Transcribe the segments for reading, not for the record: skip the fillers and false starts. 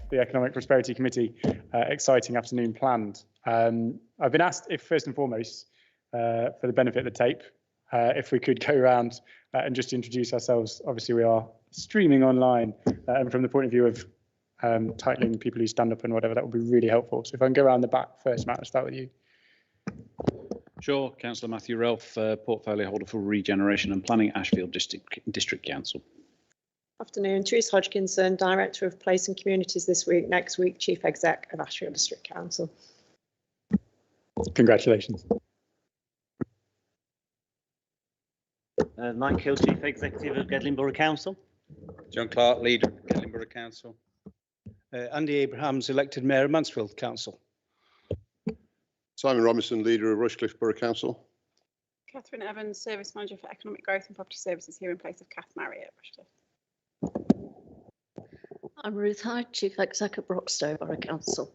the Economic Prosperity Committee, exciting afternoon planned. I've been asked if, first and foremost, for the benefit of the tape, if we could go around and just introduce ourselves. Obviously, we are streaming online, and from the point of view of titling people who stand up and whatever, that would be really helpful. So if I can go around the back first, Matt, I'll start with you. Sure. Councillor Matthew Relf, portfolio holder for Regeneration and Planning, Ashfield District Council. Afternoon, Teresa Hodgkinson, Director of Place and Communities this week, next week Chief Exec of Ashfield District Council. Congratulations. Mike Hill, Chief Executive of Gedling Borough Council. John Clark, Leader of Gedling Borough Council. Andy Abrahams, elected Mayor of Mansfield Council. Simon Robinson, Leader of Rushcliffe Borough Council. Catherine Evans, Service Manager for Economic Growth and Property Services, here in place of Kath Marriott, Rushcliffe. I'm Ruth Hyde, Chief Executive of Broxtowe Borough Council.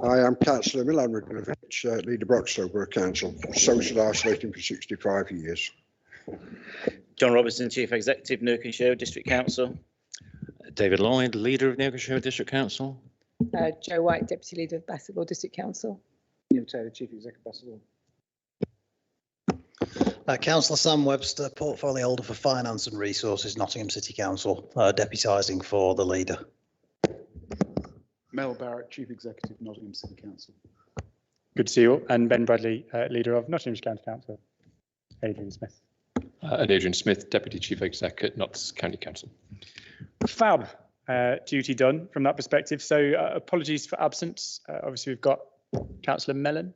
Hi, I'm Councillor Milan Rudnovich, Leader Broxtowe Borough Council, social isolating for 65 years. John Robinson, Chief Executive, Nottinghamshire District Council. David Lloyd, Leader of Nottinghamshire District Council. Jo White, Deputy Leader of Bassetlaw District Council. Neil Taylor, Chief Executive Bassetlaw. Councillor Sam Webster, portfolio holder for Finance and Resources, Nottingham City Council, deputising for the Leader. Mel Barrett, Chief Executive, Nottingham City Council. Good to see you all. And Ben Bradley, Leader of Nottinghamshire County Council. Adrian Smith. And Adrian Smith, Deputy Chief Exec at Notts County Council. Fab. Duty done from that perspective. So apologies for absence. Obviously, we've got Councillor Mellon.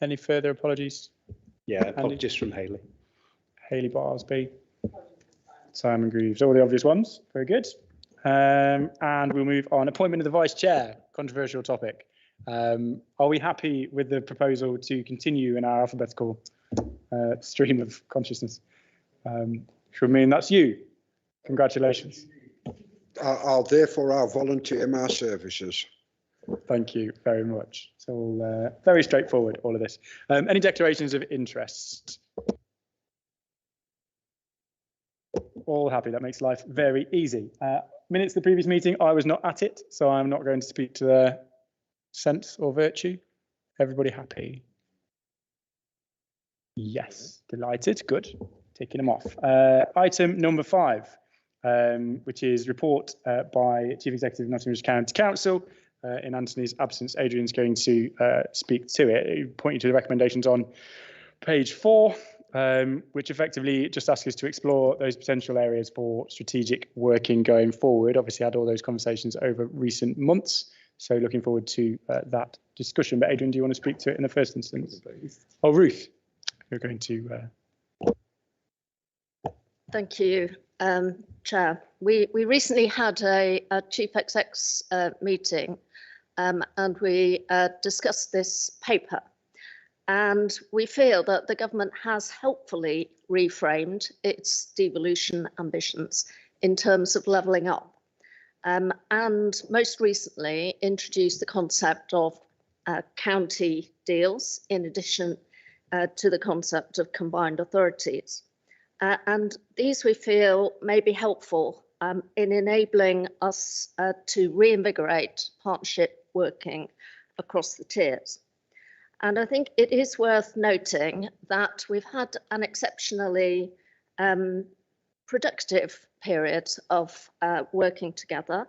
Any further apologies? Yeah, apologies from Hayley. Hayley Barsby. Simon Greaves, all the obvious ones. Very good. And we'll move on. Appointment of the Vice Chair, controversial topic. Are we happy with the proposal to continue in our alphabetical stream of consciousness? Should mean that's you. Congratulations. I'll volunteer my services. Thank you very much. It's all very straightforward, all of this. Any declarations of interest? All happy. That makes life very easy. Minutes of the previous meeting, I was not at it, so I'm not going to speak to their sense or virtue. Everybody happy? Yes, delighted. Good. Taking them off. Item number 5, which is report by Chief Executive of Nottinghamshire County Council. In Anthony's absence, Adrian's going to speak to it. Point you to the recommendations on page 4, which effectively just asks us to explore those potential areas for strategic working going forward. Obviously, had all those conversations over recent months, so looking forward to that discussion. But Adrian, do you want to speak to it in the first instance? Oh, Ruth, you're going to. Thank you, Chair. We recently had a Chief Exec's meeting, and we discussed this paper. And we feel that the government has helpfully reframed its devolution ambitions in terms of levelling up, and most recently introduced the concept of county deals in addition to the concept of combined authorities. And these we feel may be helpful in enabling us to reinvigorate partnership working across the tiers. And I think it is worth noting that we've had an exceptionally productive period of working together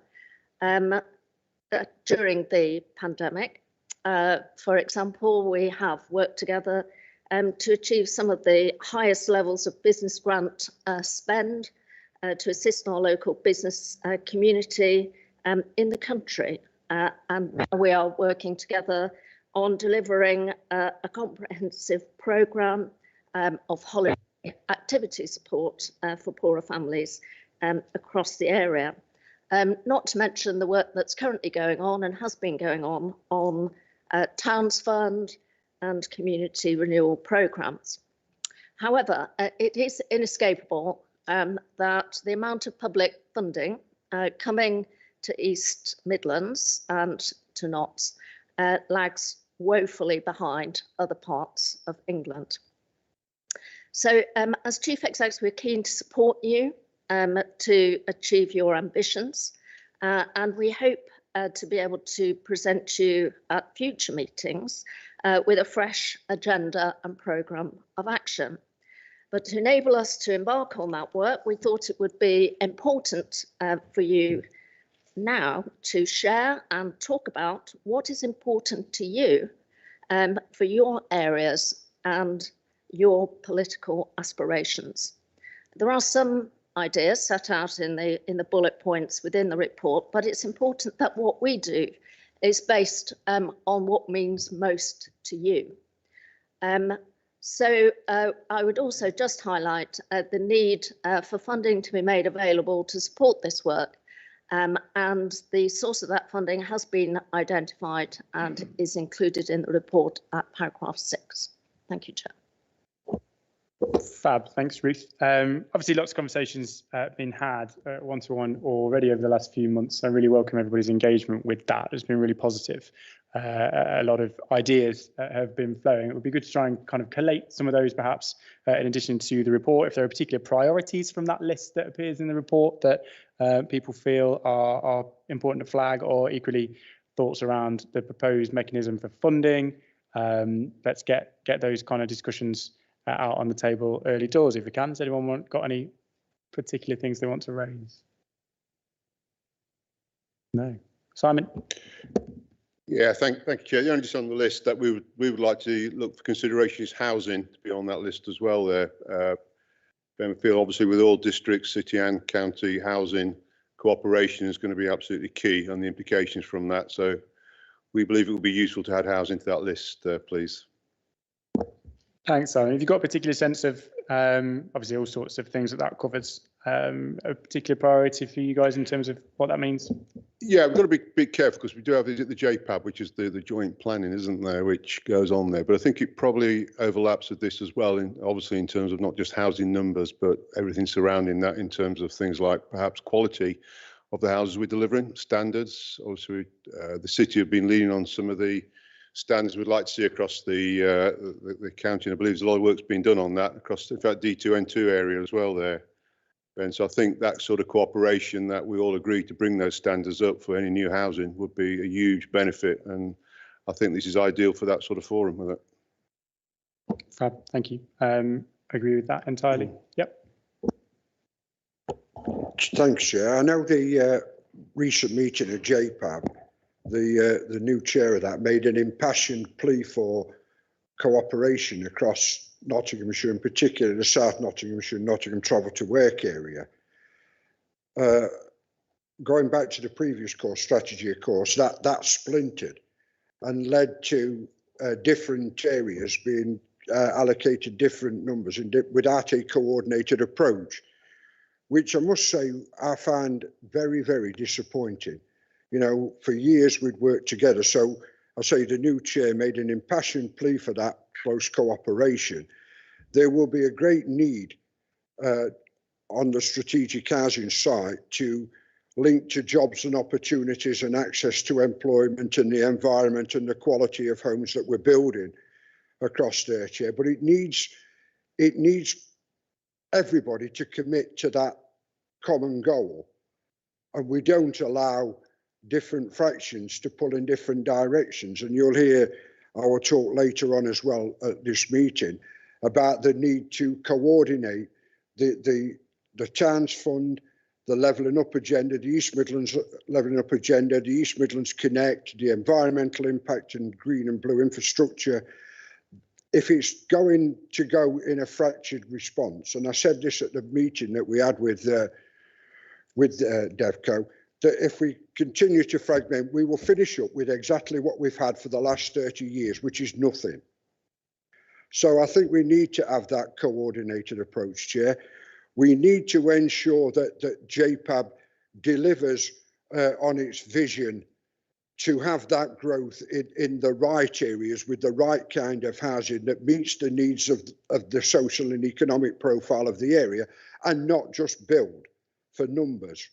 during the pandemic. For example, we have worked together to achieve some of the highest levels of business grant spend to assist our local business community in the country. And we are working together on delivering a comprehensive programme of holiday activity support for poorer families across the area. Not to mention the work that's currently going on and has been going on Towns Fund and community renewal programmes. However, it is inescapable that the amount of public funding coming to East Midlands and to Notts lags woefully behind other parts of England. So as Chief Executive, we're keen to support you to achieve your ambitions. and we hope to be able to present you at future meetings with a fresh agenda and programme of action. But to enable us to embark on that work, we thought it would be important for you now to share and talk about what is important to you for your areas and your political aspirations. There are some ideas set out in the bullet points within the report, but it's important that what we do is based on what means most to you. So I would also just highlight the need for funding to be made available to support this work, and the source of that funding has been identified and is included in the report at paragraph 6. Thank you, Chair. Fab, thanks, Ruth. Obviously, lots of conversations been had one-to-one already over the last few months. I really welcome everybody's engagement with that. It's been really positive. A lot of ideas have been flowing. It would be good to try and kind of collate some of those, perhaps, in addition to the report. If there are particular priorities from that list that appears in the report that people feel are important to flag, or equally thoughts around the proposed mechanism for funding. Let's get those kind of discussions out on the table early doors if we can. Has anyone got any particular things they want to raise? No. Simon? Yeah, thank you, Chair. The only just on the list that we would like to look for consideration is housing to be on that list as well there. We feel obviously with all districts, city and county, housing cooperation is going to be absolutely key and the implications from that. So we believe it would be useful to add housing to that list, please. Thanks, Simon. Have you got a particular sense of, obviously all sorts of things that covers, a particular priority for you guys in terms of what that means? Yeah, we've got to be careful because we do have the JPAB, which is the joint planning, isn't there, which goes on there. But I think it probably overlaps with this as well, obviously in terms of not just housing numbers, but everything surrounding that in terms of things like perhaps quality of the houses we're delivering, standards. Also, the city have been leaning on some of the standards we'd like to see across the county, and I believe there's a lot of work's been done on that across, in fact, D2N2 area as well there. And so I think that sort of cooperation that we all agree to bring those standards up for any new housing would be a huge benefit, and I think this is ideal for that sort of forum with it. Fab, thank you. I agree with that entirely. Yep. Thanks, Chair. I know the recent meeting of JPAB, the new chair of that made an impassioned plea for cooperation across Nottinghamshire, in particular the South Nottinghamshire, Nottingham travel to work area. Going back to the previous course, strategy, of course, that splintered and led to different areas being allocated different numbers without a coordinated approach, which I must say I find very, very disappointing. You know, for years we'd worked together. So I say the new chair made an impassioned plea for that close cooperation. There will be a great need on the strategic housing site to link to jobs and opportunities and access to employment and the environment and the quality of homes that we're building across there, Chair. But it needs everybody to commit to that common goal, and we don't allow different fractions to pull in different directions. And you'll hear our talk later on as well at this meeting about the need to coordinate the Towns Fund, the Levelling Up Agenda, the East Midlands Levelling Up Agenda, the East Midlands Connect, the environmental impact and green and blue infrastructure. If it's going to go in a fractured response, and I said this at the meeting that we had with DevCo, that if we continue to fragment, we will finish up with exactly what we've had for the last 30 years, which is nothing. So I think we need to have that coordinated approach, Chair. We need to ensure that JPAB delivers on its vision to have that growth in the right areas with the right kind of housing that meets the needs of the social and economic profile of the area, and not just build for numbers.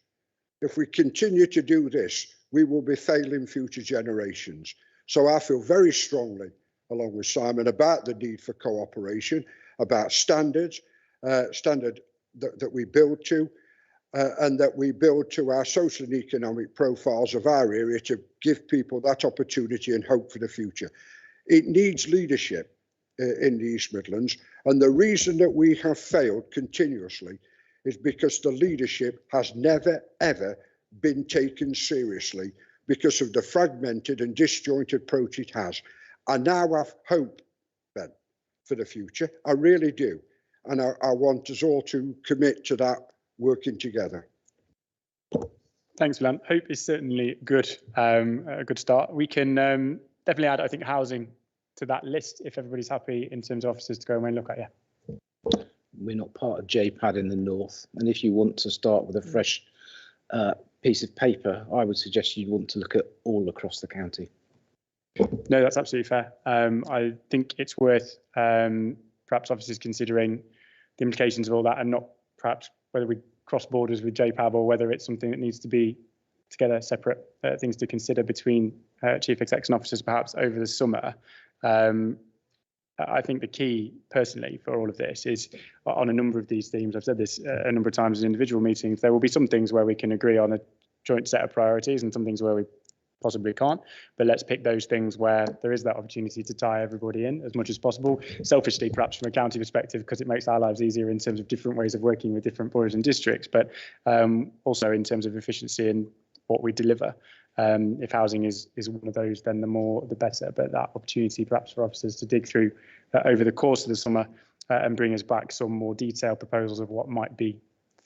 If we continue to do this, we will be failing future generations. So I feel very strongly, along with Simon, about the need for cooperation, about standards, that we build to, and that we build to our social and economic profiles of our area to give people that opportunity and hope for the future. It needs leadership in the East Midlands, and the reason that we have failed continuously is because the leadership has never ever been taken seriously because of the fragmented and disjointed approach it has. I now have hope, Ben, for the future. I really do. And I want us all to commit to that working together. Thanks, Milan. Hope is certainly good, a good start. We can definitely add, I think, housing to that list if everybody's happy in terms of officers to go away and look at. Yeah. We're not part of JPAD in the north, and if you want to start with a fresh piece of paper, I would suggest you'd want to look at all across the county. No, that's absolutely fair. I think it's worth perhaps officers considering the implications of all that, and not perhaps whether we cross borders with JPAB or whether it's something that needs to be together, separate things to consider between chief execs and officers perhaps over the summer. I think the key personally for all of this is on a number of these themes. I've said this a number of times in individual meetings. There will be some things where we can agree on a joint set of priorities and some things where we possibly can't, but let's pick those things where there is that opportunity to tie everybody in as much as possible. Selfishly, perhaps from a county perspective, because it makes our lives easier in terms of different ways of working with different boroughs and districts, but also in terms of efficiency and what we deliver. If housing is one of those, then the more the better, but that opportunity perhaps for officers to dig through over the course of the summer and bring us back some more detailed proposals of what might be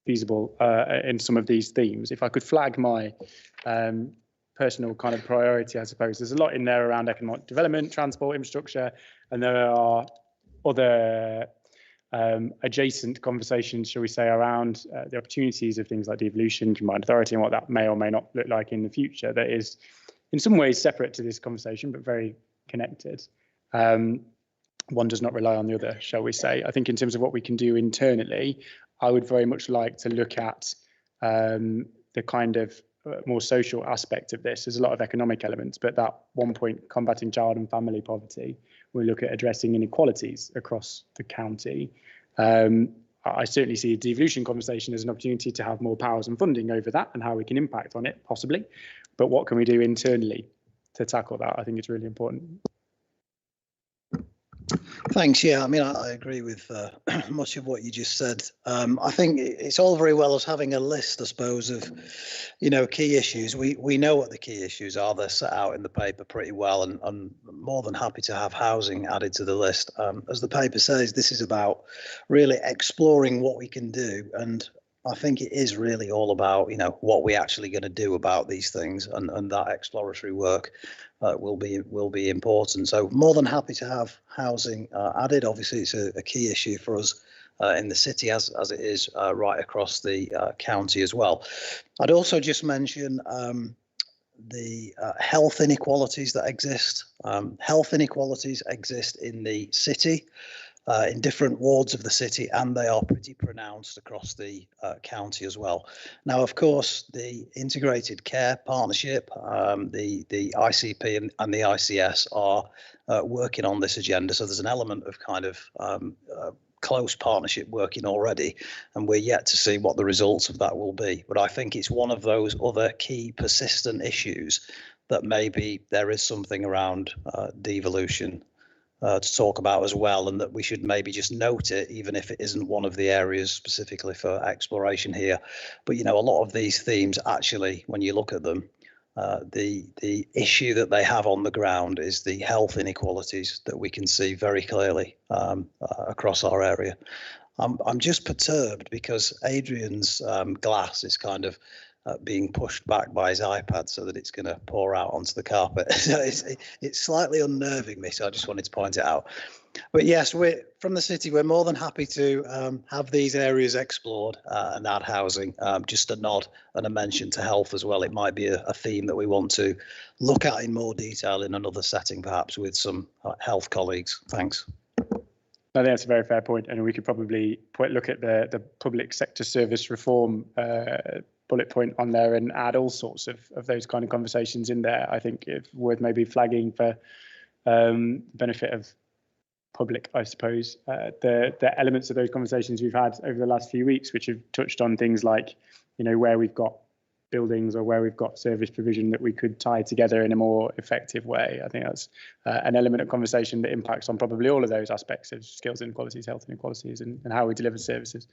feasible in some of these themes. If I could flag my personal kind of priority, I suppose. There's a lot in there around economic development, transport, infrastructure, and there are other adjacent conversations, shall we say, around the opportunities of things like devolution, combined authority, and what that may or may not look like in the future. That is, in some ways, separate to this conversation, but very connected. One does not rely on the other, shall we say. I think in terms of what we can do internally, I would very much like to look at the kind of more social aspect of this. There's a lot of economic elements, but that 1 point, combating child and family poverty, we look at addressing inequalities across the county. I certainly see a devolution conversation as an opportunity to have more powers and funding over that and how we can impact on it, possibly. But what can we do internally to tackle that? I think it's really important. Thanks. Yeah, I mean, I agree with much of what you just said. I think it's all very well as having a list, I suppose, of, key issues. We know what the key issues are. They're set out in the paper pretty well, and I'm more than happy to have housing added to the list. As the paper says, this is about really exploring what we can do. And I think it is really all about, what we're actually going to do about these things, and that exploratory work will be important. So more than happy to have housing added. Obviously, it's a key issue for us in the city, as it is right across the county as well. I'd also just mention the health inequalities that exist. Health inequalities exist in the city, in different wards of the city, and they are pretty pronounced across the county as well. Now, of course, the Integrated Care Partnership, the ICP and the ICS are working on this agenda. So there's an element of kind of close partnership working already, and we're yet to see what the results of that will be. But I think it's one of those other key persistent issues that maybe there is something around devolution to talk about as well, and that we should maybe just note it, even if it isn't one of the areas specifically for exploration here. But a lot of these themes, actually, when you look at them, the issue that they have on the ground is the health inequalities that we can see very clearly across our area. I'm just perturbed because Adrian's glass is kind of being pushed back by his iPad so that it's going to pour out onto the carpet. So it's slightly unnerving me, so I just wanted to point it out. But yes, we're from the city. We're more than happy to have these areas explored and add housing. Just a nod and a mention to health as well. It might be a theme that we want to look at in more detail in another setting, perhaps with some health colleagues. Thanks. I think that's a very fair point, and we could probably look at the public sector service reform bullet point on there and add all sorts of those kind of conversations in there. I think it's worth maybe flagging for benefit of public, I suppose. The elements of those conversations we've had over the last few weeks, which have touched on things like, where we've got buildings or where we've got service provision that we could tie together in a more effective way. I think that's an element of conversation that impacts on probably all of those aspects of skills inequalities, health inequalities, and how we deliver services.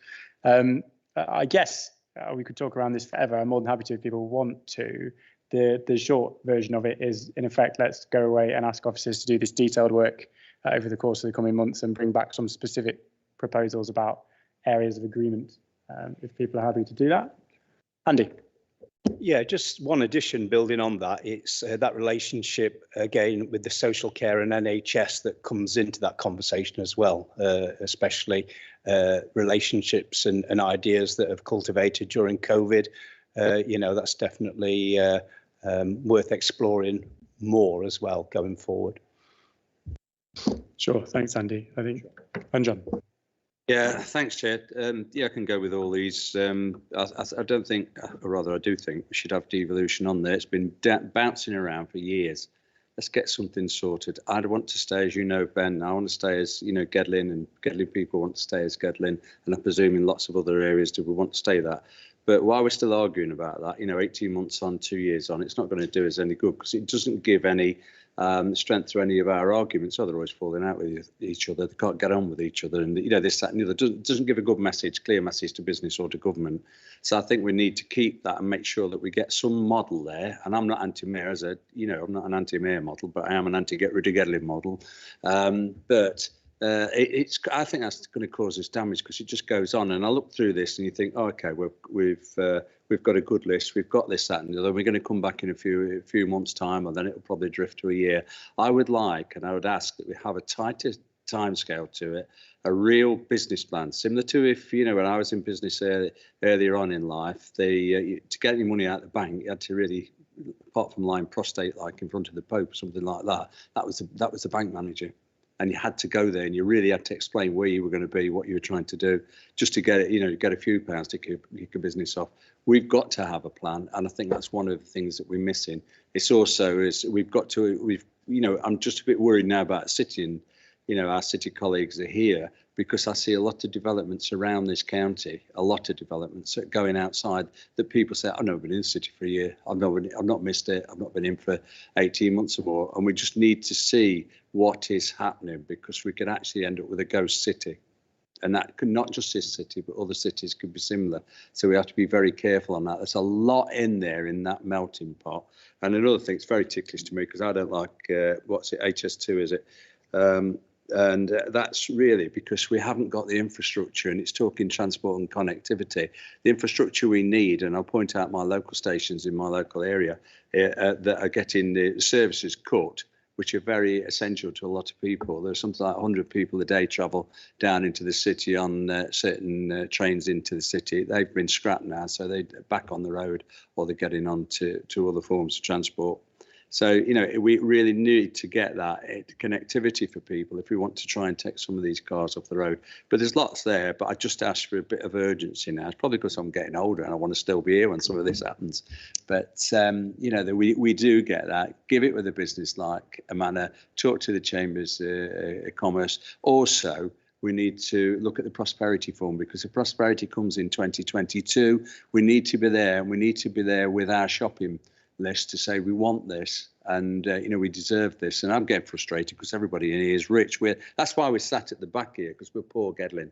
I guess we could talk around this forever. I'm more than happy to if people want to. The short version of it is, in effect, let's go away and ask officers to do this detailed work over the course of the coming months and bring back some specific proposals about areas of agreement, if people are happy to do that. Andy. Yeah, just one addition building on that. It's that relationship again with the social care and NHS that comes into that conversation as well, especially relationships and ideas that have cultivated during COVID. That's definitely worth exploring more as well going forward. Sure, thanks, Andy. I think, and John. Yeah, thanks, Chair. I can go with all these. I don't think, or rather I do think we should have devolution on there. It's been bouncing around for years. Let's get something sorted. I want to stay, as you know, Ben, I want to stay as, Gedling, and Gedling people want to stay as Gedling, and I presume in lots of other areas do we want to stay that. But while we're still arguing about that, 18 months on, 2 years on, it's not going to do us any good because it doesn't give any strength to any of our arguments. They're always falling out with each other. They can't get on with each other, and this, that, and the other doesn't give a good message, clear message to business or to government. So I think we need to keep that and make sure that we get some model there. And I'm not anti-mayor, I'm not an anti-mayor model, but I am an anti-get rid of Gedling model. I think that's going to cause us damage because it just goes on. And I look through this and you think, oh, okay, we've got a good list. We've got this, that, and the other. We're going to come back in a few months' time, and then it'll probably drift to a year. I would like, and I would ask that we have a tighter timescale to it, a real business plan, similar to if when I was in business earlier on in life, to get any money out of the bank, you had to really, apart from lying prostate like in front of the Pope or something like that, that was the bank manager. And you had to go there, and you really had to explain where you were going to be, what you were trying to do, just to get it, get a few pounds to keep your business off. We've got to have a plan, and I think that's one of the things that we're missing. It's also I'm just a bit worried now about city, and our city colleagues are here because I see a lot of developments around this county, a lot of developments going outside that people say, I've never been in the city for a year. I've not missed it. I've not been in for 18 months or more. And we just need to see what is happening because we could actually end up with a ghost city. And that could not just this city, but other cities could be similar. So we have to be very careful on that. There's a lot in there in that melting pot. And another thing, it's very ticklish to me because I don't like, HS2, is it? And that's really because we haven't got the infrastructure, and it's talking transport and connectivity. The infrastructure we need, and I'll point out my local stations in my local area that are getting the services cut, which are very essential to a lot of people. There's something like 100 people a day travel down into the city on certain trains into the city. They've been scrapped now, so they're back on the road, or they're getting on to other forms of transport. So, we really need to get that connectivity for people if we want to try and take some of these cars off the road. But there's lots there, but I just ask for a bit of urgency now. It's probably because I'm getting older and I want to still be here when some of this happens. But, we do get that. Give it with a business-like manner. Talk to the Chambers of Commerce. Also, we need to look at the Prosperity Fund because if Prosperity comes in 2022, we need to be there, and we need to be there with our shopping list to say we want this, and we deserve this. And I'm getting frustrated because everybody in here is rich. That's why we're sat at the back here, because we're poor Gedling.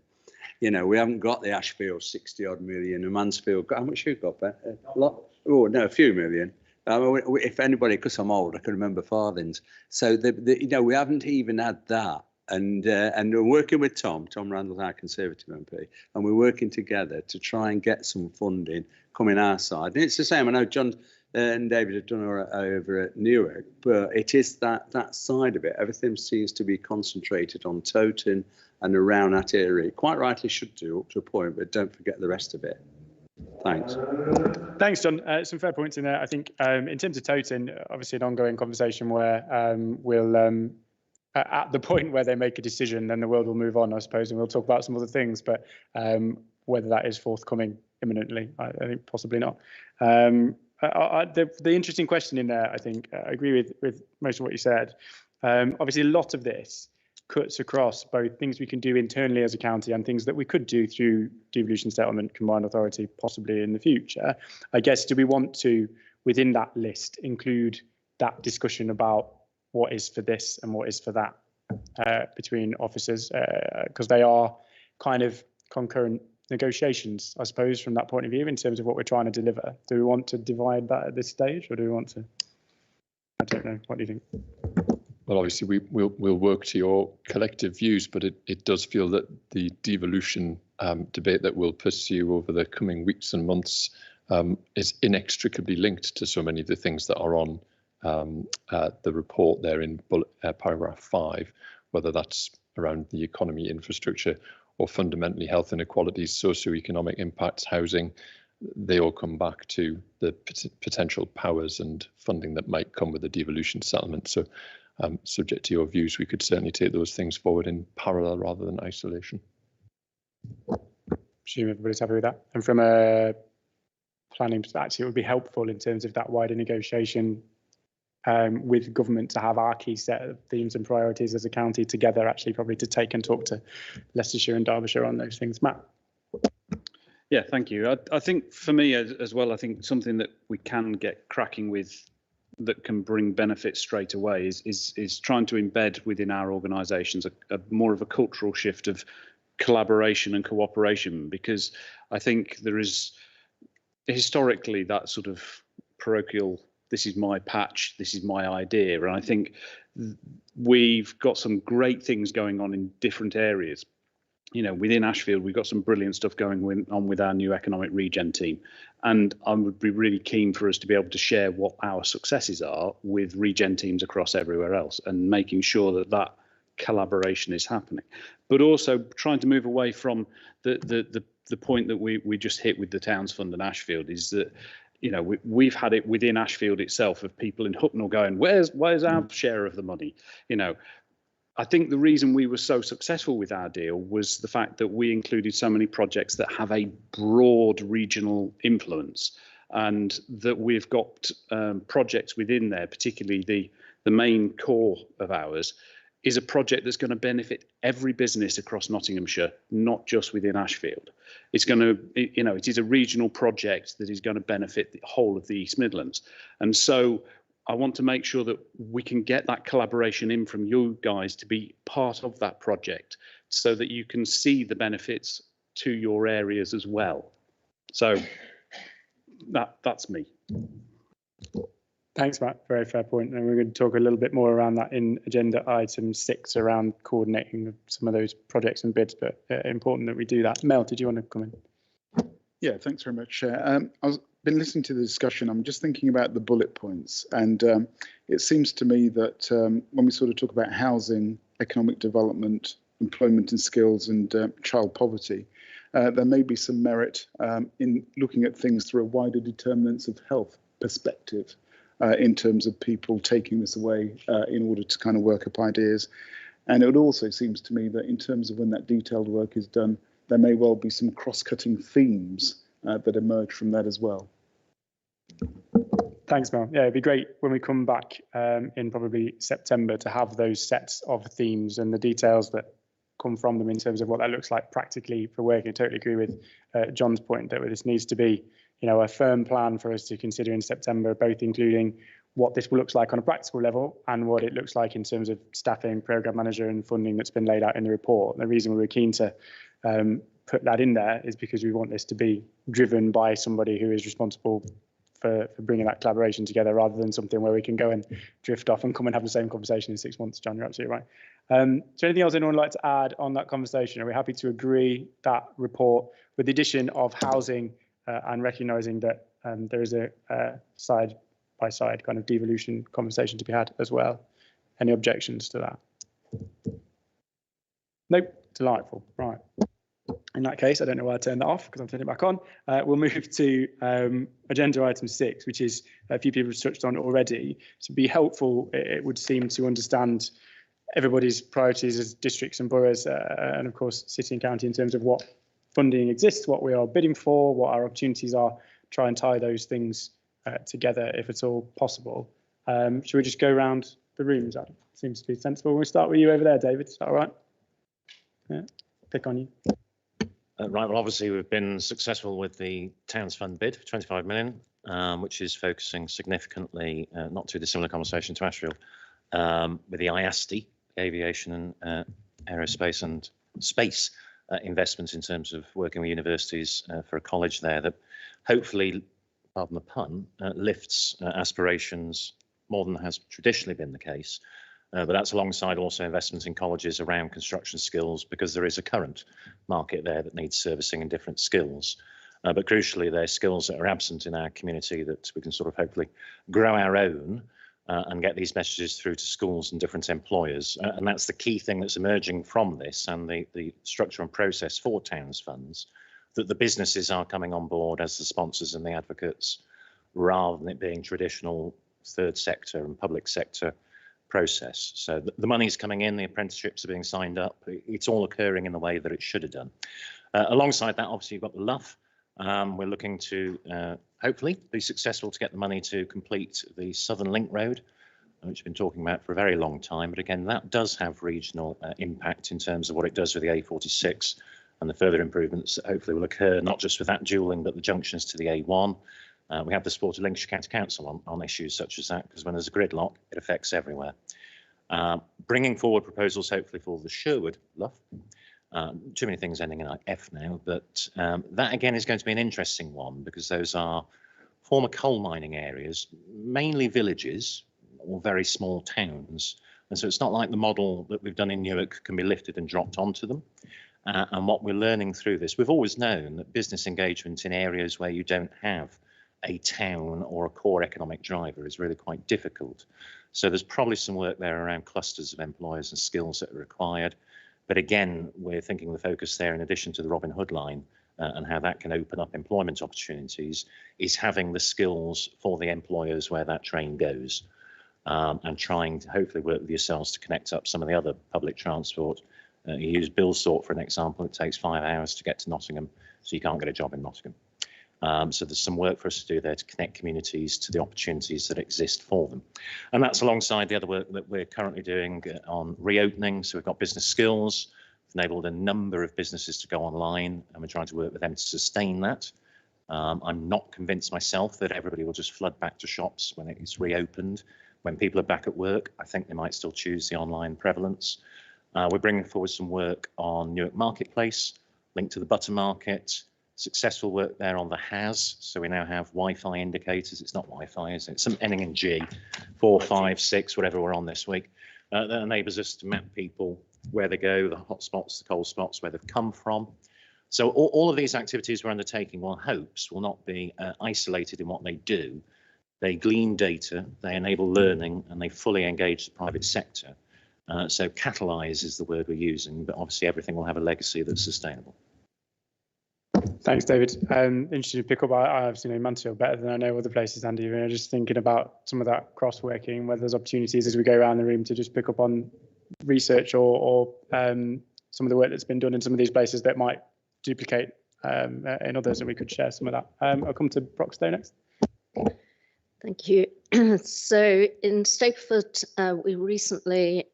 We haven't got the Ashfield 60 odd million, and Mansfield. How much you got, Ben? A lot? Oh no, a few million. If anybody, because I'm old, I can remember farthings. So we haven't even had that. And we're working with Tom Randall, our Conservative MP, and we're working together to try and get some funding coming our side. And it's the same. I know John and David have done over at Newark, but it is that side of it. Everything seems to be concentrated on Towton and around that area. Quite rightly should do up to a point, but don't forget the rest of it. Thanks. Thanks, John. Some fair points in there. I think in terms of Towton, obviously an ongoing conversation where we'll at the point where they make a decision, then the world will move on, I suppose, and we'll talk about some other things. But whether that is forthcoming imminently, I think possibly not. The interesting question in there, I think, I agree with most of what you said. Obviously, a lot of this cuts across both things we can do internally as a county and things that we could do through devolution settlement combined authority possibly in the future. I guess, do we want to, within that list, include that discussion about what is for this and what is for that between officers, because they are kind of concurrent negotiations, I suppose, from that point of view in terms of what we're trying to deliver. Do we want to divide that at this stage, or do we want to? I don't know. What do you think? Well, obviously, we'll work to your collective views, but it does feel that the devolution debate that we'll pursue over the coming weeks and months is inextricably linked to so many of the things that are on the report there in paragraph 5, whether that's around the economy, infrastructure, or fundamentally health inequalities, socioeconomic impacts, housing. They all come back to the potential powers and funding that might come with the devolution settlement. So subject to your views, we could certainly take those things forward in parallel rather than isolation. Assume everybody's happy with that. And from a planning perspective, it would be helpful in terms of that wider negotiation with government to have our key set of themes and priorities as a county together, actually probably to take and talk to Leicestershire and Derbyshire on those things. Matt? Yeah, thank you. I think for me as well, I think something that we can get cracking with that can bring benefits straight away is trying to embed within our organisations a more of a cultural shift of collaboration and cooperation, because I think there is historically that sort of parochial, this is my patch, this is my idea. And I think we've got some great things going on in different areas. You know, within Ashfield, we've got some brilliant stuff going on with our new economic regen team. And I would be really keen for us to be able to share what our successes are with regen teams across everywhere else, and making sure that that collaboration is happening. But also trying to move away from the point that we just hit with the Towns Fund and Ashfield, is that, you know, we've had it within Ashfield itself of people in Hucknall going, where's our share of the money? You know, I think the reason we were so successful with our deal was the fact that we included so many projects that have a broad regional influence, and that we've got projects within there, particularly the main core of ours is a project that's going to benefit every business across Nottinghamshire, not just within Ashfield. It's going to, you know, it is a regional project that is going to benefit the whole of the East Midlands. And so I want to make sure that we can get that collaboration in from you guys to be part of that project, so that you can see the benefits to your areas as well. So that's me. Thanks, Matt. Very fair point. And we're going to talk a little bit more around that in agenda item 6 around coordinating some of those projects and bids, but important that we do that. Mel, did you want to come in? Yeah, thanks very much, Chair. I've been listening to the discussion. I'm just thinking about the bullet points, and it seems to me that when we sort of talk about housing, economic development, employment and skills, and child poverty, there may be some merit in looking at things through a wider determinants of health perspective, in terms of people taking this away in order to kind of work up ideas. And it also seems to me that in terms of when that detailed work is done, there may well be some cross-cutting themes that emerge from that as well. Thanks, Mel. Yeah, it'd be great when we come back in probably September to have those sets of themes and the details that come from them in terms of what that looks like practically for work. I totally agree with John's point that this needs to be, you know, a firm plan for us to consider in September, both including what this looks like on a practical level and what it looks like in terms of staffing, programme manager and funding that's been laid out in the report. And the reason we were keen to put that in there is because we want this to be driven by somebody who is responsible for bringing that collaboration together, rather than something where we can go and drift off and come and have the same conversation in 6 months. John, you're absolutely right. So anything else anyone would like to add on that conversation? Are we happy to agree that report with the addition of housing and recognising that there is a side-by-side kind of devolution conversation to be had as well? Any objections to that? Nope, delightful. Right. In that case, I don't know why I turned that off because I'm turning it back on. We'll move to agenda item 6, which is a few people have touched on already. To be helpful, it would seem to understand everybody's priorities as districts and boroughs, and of course, city and county in terms of what funding exists, what we are bidding for, what our opportunities are, try and tie those things together if at all possible. Should we just go around the rooms. That seems to be sensible. We'll start with you over there, David. Is that all right? Yeah, pick on you. Right, well, obviously we've been successful with the Towns Fund bid, 25 million, which is focusing significantly, not too dissimilar conversation to Ashfield, with the IASTI, aviation and aerospace and space investments in terms of working with universities for a college there that hopefully, pardon the pun, lifts aspirations more than has traditionally been the case. But that's alongside also investments in colleges around construction skills, because there is a current market there that needs servicing in different skills. But crucially, they're skills that are absent in our community that we can sort of hopefully grow our own and get these messages through to schools and different employers. And that's the key thing that's emerging from this and the structure and process for Towns funds, that the businesses are coming on board as the sponsors and the advocates, rather than it being traditional third sector and public sector process. So the money's coming in, the apprenticeships are being signed up. It's all occurring in the way that it should have done. Alongside that, obviously, you've got the LUF. We're looking to hopefully be successful to get the money to complete the Southern Link Road, which we've been talking about for a very long time. But again, that does have regional impact in terms of what it does with the A46 and the further improvements that hopefully will occur, not just with that dualling, but the junctions to the A1. We have the support of Lincolnshire County Council on issues such as that, because when there's a gridlock, it affects everywhere. Bringing forward proposals, hopefully, for the Sherwood LUF. Too many things ending in F now, but that again is going to be an interesting one, because those are former coal mining areas, mainly villages or very small towns. And so it's not like the model that we've done in Newark can be lifted and dropped onto them. And what we're learning through this, we've always known that business engagement in areas where you don't have a town or a core economic driver is really quite difficult. So there's probably some work there around clusters of employers and skills that are required. But again, we're thinking the focus there, in addition to the Robin Hood line and how that can open up employment opportunities, is having the skills for the employers where that train goes, and trying to hopefully work with yourselves to connect up some of the other public transport. You use Bilsort for an example. It takes 5 hours to get to Nottingham, so you can't get a job in Nottingham. So there's some work for us to do there to connect communities to the opportunities that exist for them. And that's alongside the other work that we're currently doing on reopening. So we've got business skills, enabled a number of businesses to go online, and we're trying to work with them to sustain that. I'm not convinced myself that everybody will just flood back to shops when it's reopened. When people are back at work, I think they might still choose the online prevalence. We're bringing forward some work on Newark Marketplace, linked to the butter market. Successful work there on the HAS, so we now have Wi-Fi indicators. It's not Wi-Fi, is it? Some ending in G, 4, 5, 6, whatever we're on this week. That enables us to map people, where they go, the hot spots, the cold spots, where they've come from. So all of these activities we're undertaking, one hopes, will not be isolated in what they do. They glean data, they enable learning, and they fully engage the private sector. So catalyse is the word we're using, but obviously everything will have a legacy that's sustainable. Thanks, David. Interested to pick up. I obviously know Mansfield better than I know other places, Andy. And I'm just thinking about some of that cross-working, whether there's opportunities as we go around the room to just pick up on research or some of the work that's been done in some of these places that might duplicate in others, and we could share some of that. I'll come to Broxtowe next. Thank you. So in Stapleford, we recently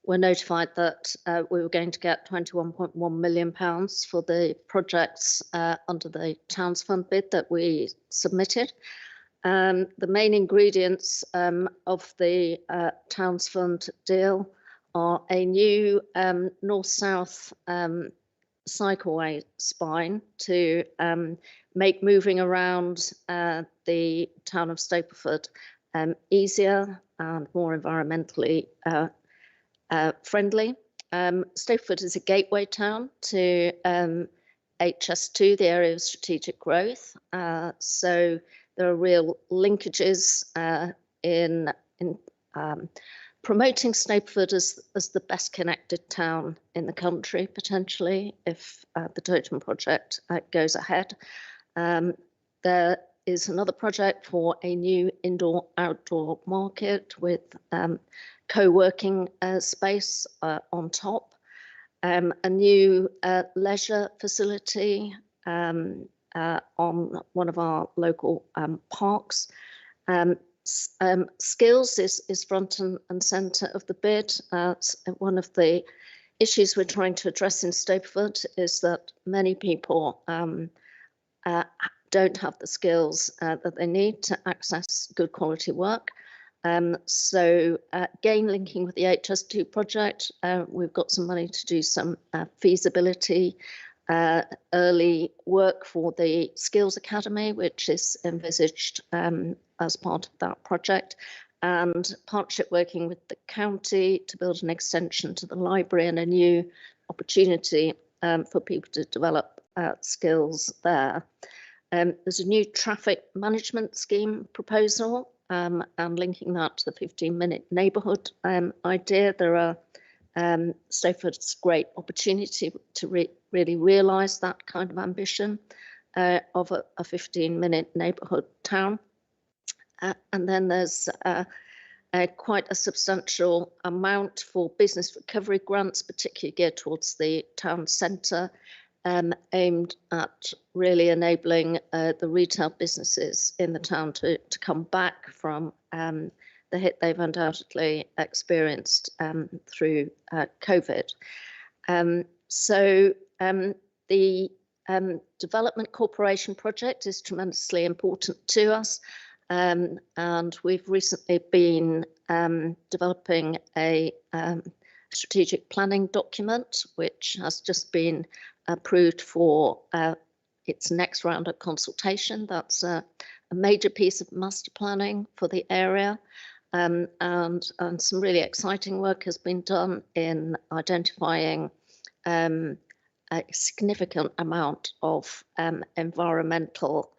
were notified that we were going to get £21.1 million for the projects under the Towns Fund bid that we submitted. The main ingredients of the Towns Fund deal are a new north-south cycleway spine to make moving around the town of Stapleford easier and more environmentally friendly. Stapleford is a gateway town to HS2, the area of strategic growth. So there are real linkages in promoting Stapleford as the best connected town in the country, potentially, if the Totem project goes ahead. There is another project for a new indoor-outdoor market with co-working space on top, a new leisure facility on one of our local parks, Skills is front and centre of the bid. One of the issues we're trying to address in Stapleford is that many people don't have the skills that they need to access good quality work. So again, linking with the HS2 project, we've got some money to do some feasibility early work for the Skills Academy, which is envisaged as part of that project, and partnership working with the county to build an extension to the library and a new opportunity for people to develop skills there. There's a new traffic management scheme proposal, and linking that to the 15-minute neighbourhood idea. There are Stapleford's great opportunity to really realise that kind of ambition of a 15-minute neighbourhood town. And then there's quite a substantial amount for business recovery grants, particularly geared towards the town centre, aimed at really enabling the retail businesses in the town to come back from the hit they've undoubtedly experienced through COVID. So the Development Corporation project is tremendously important to us, and we've recently been developing a strategic planning document, which has just been approved for its next round of consultation. That's a major piece of master planning for the area. And some really exciting work has been done in identifying a significant amount of environmental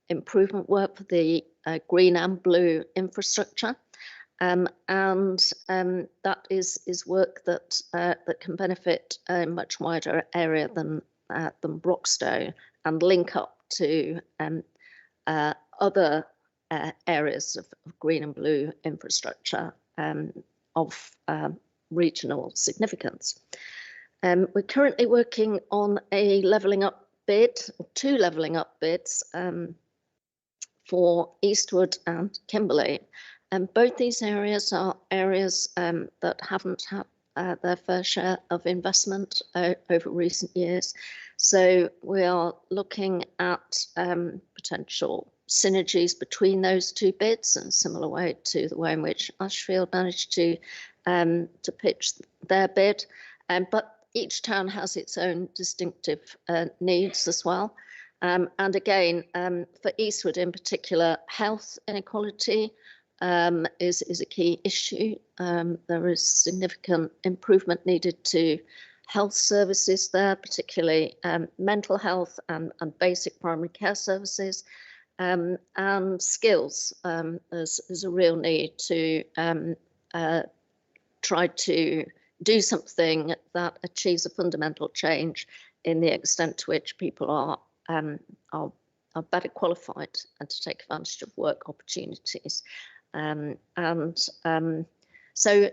improvement work for the green and blue infrastructure. And that is work that can benefit a much wider area than Broxtowe and link up to other areas of green and blue infrastructure of regional significance. We're currently working on a levelling up bid, two levelling up bids for Eastwood and Kimberley. And both these areas are areas that haven't had their fair share of investment over recent years. So we are looking at potential synergies between those two bids, in a similar way to the way in which Ashfield managed to pitch their bid. But each town has its own distinctive needs as well. And again, for Eastwood in particular, health inequality is a key issue. There is significant improvement needed to health services there, particularly mental health and basic primary care services, and skills. There's a real need to try to do something that achieves a fundamental change in the extent to which people are better qualified and to take advantage of work opportunities. So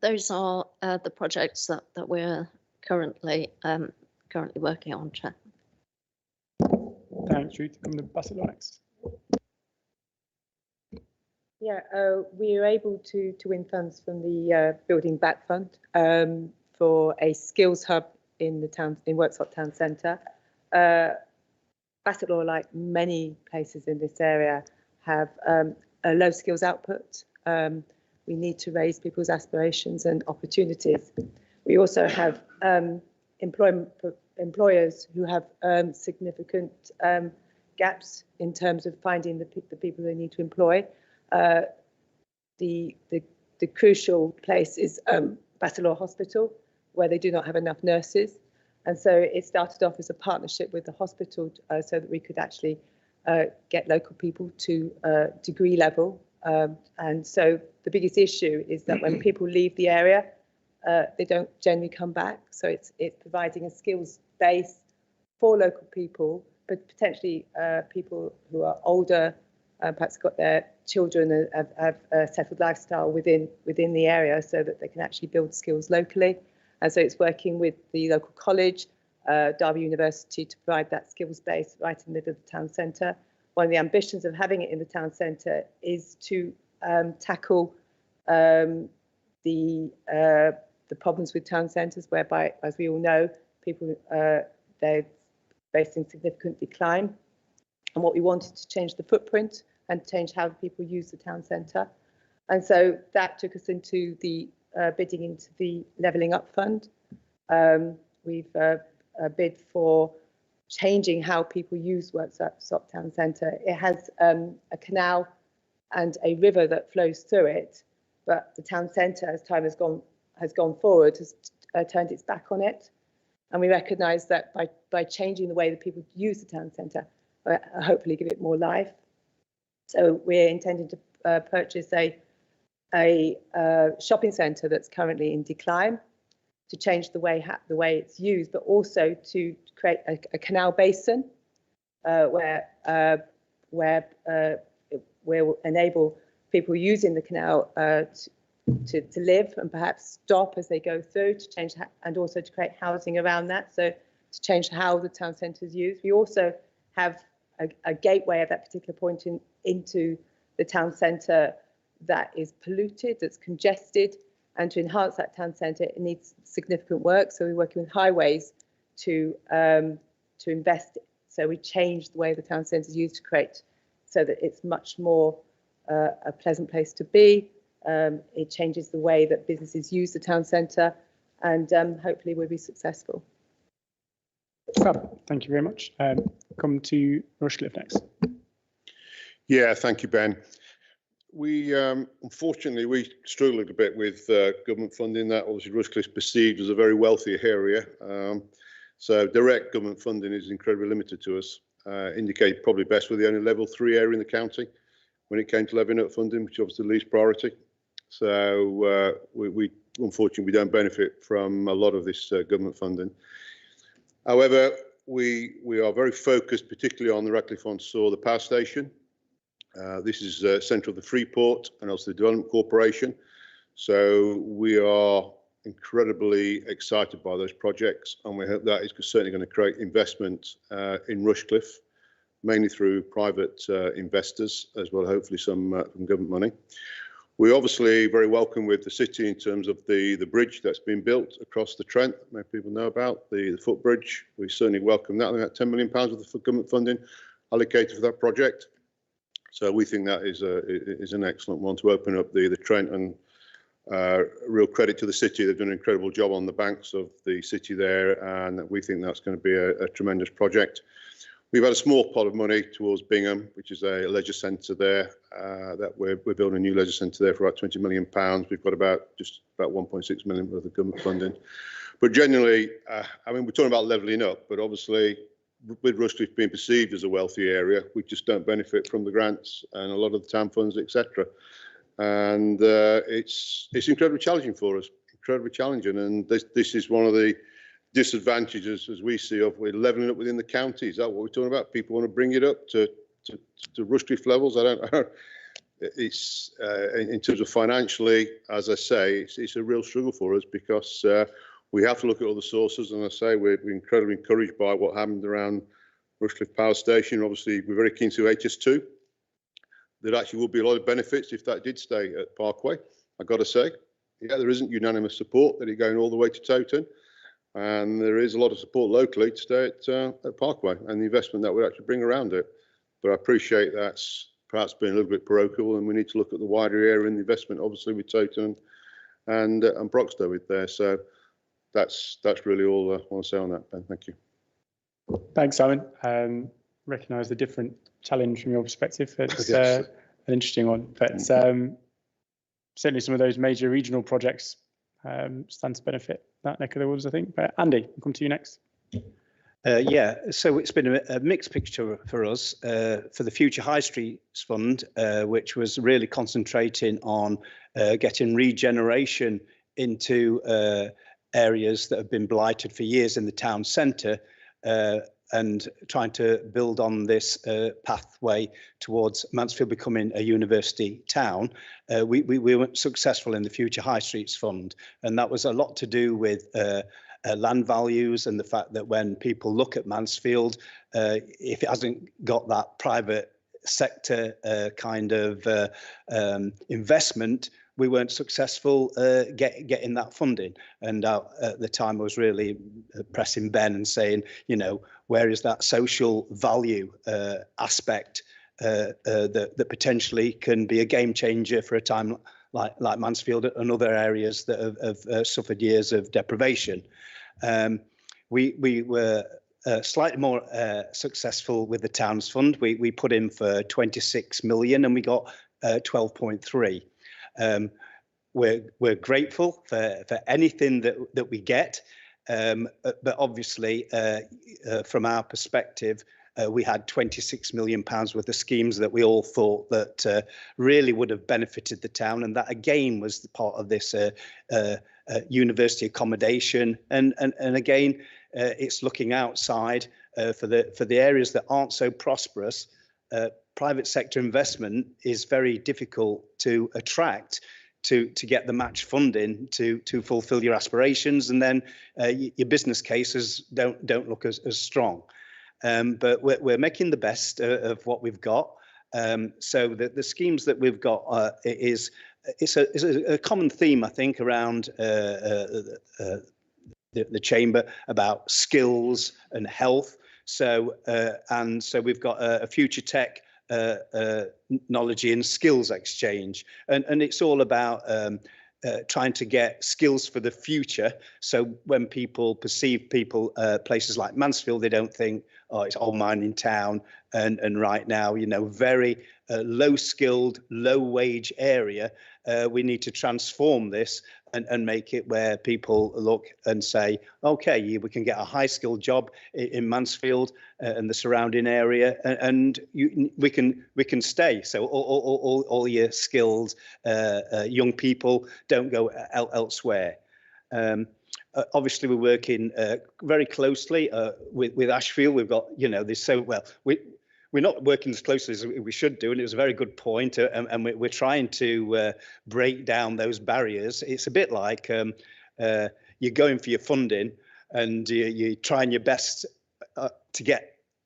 those are the projects that we're currently working on, Chair. Thanks, Ruth. Come to Bassett next. Yeah, we were able to win funds from the Building Back Fund for a skills hub in the town, in Worksop Town Centre. Bassett Law, like many places in this area, have a low skills output. We need to raise people's aspirations and opportunities. We also have employers who have significant gaps in terms of finding the people they need to employ. The crucial place is Bassett Law Hospital, where they do not have enough nurses. And so it started off as a partnership with the hospital so that we could actually get local people to degree level. And so the biggest issue is that when people leave the area, they don't generally come back. So it's providing a skills base for local people, but potentially people who are older, perhaps got their children, have a settled lifestyle within the area, so that they can actually build skills locally. And so it's working with the local college, Derby University, to provide that skills base right in the middle of the town centre. One of the ambitions of having it in the town centre is to tackle the problems with town centres, whereby, as we all know, people they're facing significant decline. And what we wanted to change the footprint and change how people use the town centre. And so that took us into the bidding into the Levelling Up Fund. We've bid for changing how people use Worksop Town Centre. It has a canal and a river that flows through it, but the town centre, as time has gone forward, has turned its back on it. And we recognise that by changing the way that people use the town centre, hopefully give it more life. So we're intending to purchase a shopping centre that's currently in decline, to change the way it's used, but also to create a canal basin where will enable people using the canal to live and perhaps stop as they go through, to change and also to create housing around that. So to change how the town centre is used. We also have a gateway at that particular point into the town centre that is polluted, that's congested, and to enhance that town centre, it needs significant work. So we're working with highways to invest. So we changed the way the town centre is used to create so that it's much more a pleasant place to be. It changes the way that businesses use the town centre, and hopefully we'll be successful. Thank you very much. Come to Rushcliffe next. Yeah, thank you, Ben. We unfortunately we struggled a bit with government funding. That obviously Rushcliffe's perceived as a very wealthy area, so direct government funding is incredibly limited to us. Indicate probably best we're the only level 3 area in the county when it came to levying up funding, which is obviously the least priority. So we unfortunately we don't benefit from a lot of this government funding. However, we are very focused, particularly on the Ratcliffe-on-Soar, the power station. This is central to the Freeport and also the Development Corporation. So we are incredibly excited by those projects, and we hope that is certainly going to create investment in Rushcliffe, mainly through private investors, as well hopefully some from government money. We're obviously very welcome with the city in terms of the bridge that's been built across the Trent. Many people know about the footbridge. We certainly welcome that. We got £10 million of the government funding allocated for that project. So we think that is an excellent one to open up the Trent, and real credit to the city. They've done an incredible job on the banks of the city there, and we think that's going to be a tremendous project. We've had a small pot of money towards Bingham, which is a leisure centre there. That we're building a new leisure centre there for about £20 million. We've got just about 1.6 million worth of government funding. But generally, I mean, we're talking about levelling up, but obviously with Rushcliffe being perceived as a wealthy area, we just don't benefit from the grants and a lot of the town funds, etc. And it's incredibly challenging for us, incredibly challenging. And this is one of the disadvantages, as we see, of we're levelling up within the county. Is that what we're talking about? People want to bring it up to Rushcliffe levels. I don't. It's in terms of financially, as I say, it's a real struggle for us, because we have to look at other sources. And I say we're incredibly encouraged by what happened around Rushcliffe Power Station. Obviously, we're very keen to HS2. There actually will be a lot of benefits if that did stay at Parkway. I've got to say, yeah, there isn't unanimous support that it's going all the way to Towton. And there is a lot of support locally to stay at Parkway and the investment that would actually bring around it. But I appreciate that's perhaps been a little bit parochial, and we need to look at the wider area and the investment, obviously, with Towton and Broxtowe with there. So that's really all I want to say on that, Ben. Thank you. Thanks, Simon. Recognise the different challenge from your perspective. It's an interesting one, but certainly some of those major regional projects stand to benefit that neck of the woods, I think. But Andy, we'll come to you next. Yeah, so it's been a mixed picture for us for the Future High Streets Fund, which was really concentrating on getting regeneration into areas that have been blighted for years in the town centre, and trying to build on this pathway towards Mansfield becoming a university town. We weren't successful in the Future High Streets Fund, and that was a lot to do with land values and the fact that when people look at Mansfield, if it hasn't got that private sector kind of investment, we weren't successful getting that funding. And at the time, I was really pressing Ben and saying, you know, where is that social value aspect that potentially can be a game changer for a time like Mansfield and other areas that have suffered years of deprivation. We were slightly more successful with the Towns Fund. We put in for 26 million and we got 12.3. We're grateful for anything that we get, but obviously from our perspective, we had 26 million pounds worth of schemes that we all thought that really would have benefited the town, and that again was the part of this university accommodation. And again, it's looking outside for the areas that aren't so prosperous. Private sector investment is very difficult to attract to get the match funding to fulfil your aspirations, and then your business cases don't look as strong. But we're making the best of what we've got. So the schemes that we've got is a common theme, I think, around the chamber about skills and health. So we've got a future tech knowledge and skills exchange, and it's all about trying to get skills for the future. So when people perceive places like Mansfield, they don't think, oh, it's all mining town, and right now, you know, very low skilled, low wage area. We need to transform this and make it where people look and say, okay, we can get a high skilled job in Mansfield and the surrounding area, and we can stay. So all your skilled young people don't go elsewhere. Obviously, we're working very closely with Ashfield. We've got, you know, this we're not working as closely as we should do, and it was a very good point. And we're trying to break down those barriers. It's a bit like you're going for your funding, and you're trying your best to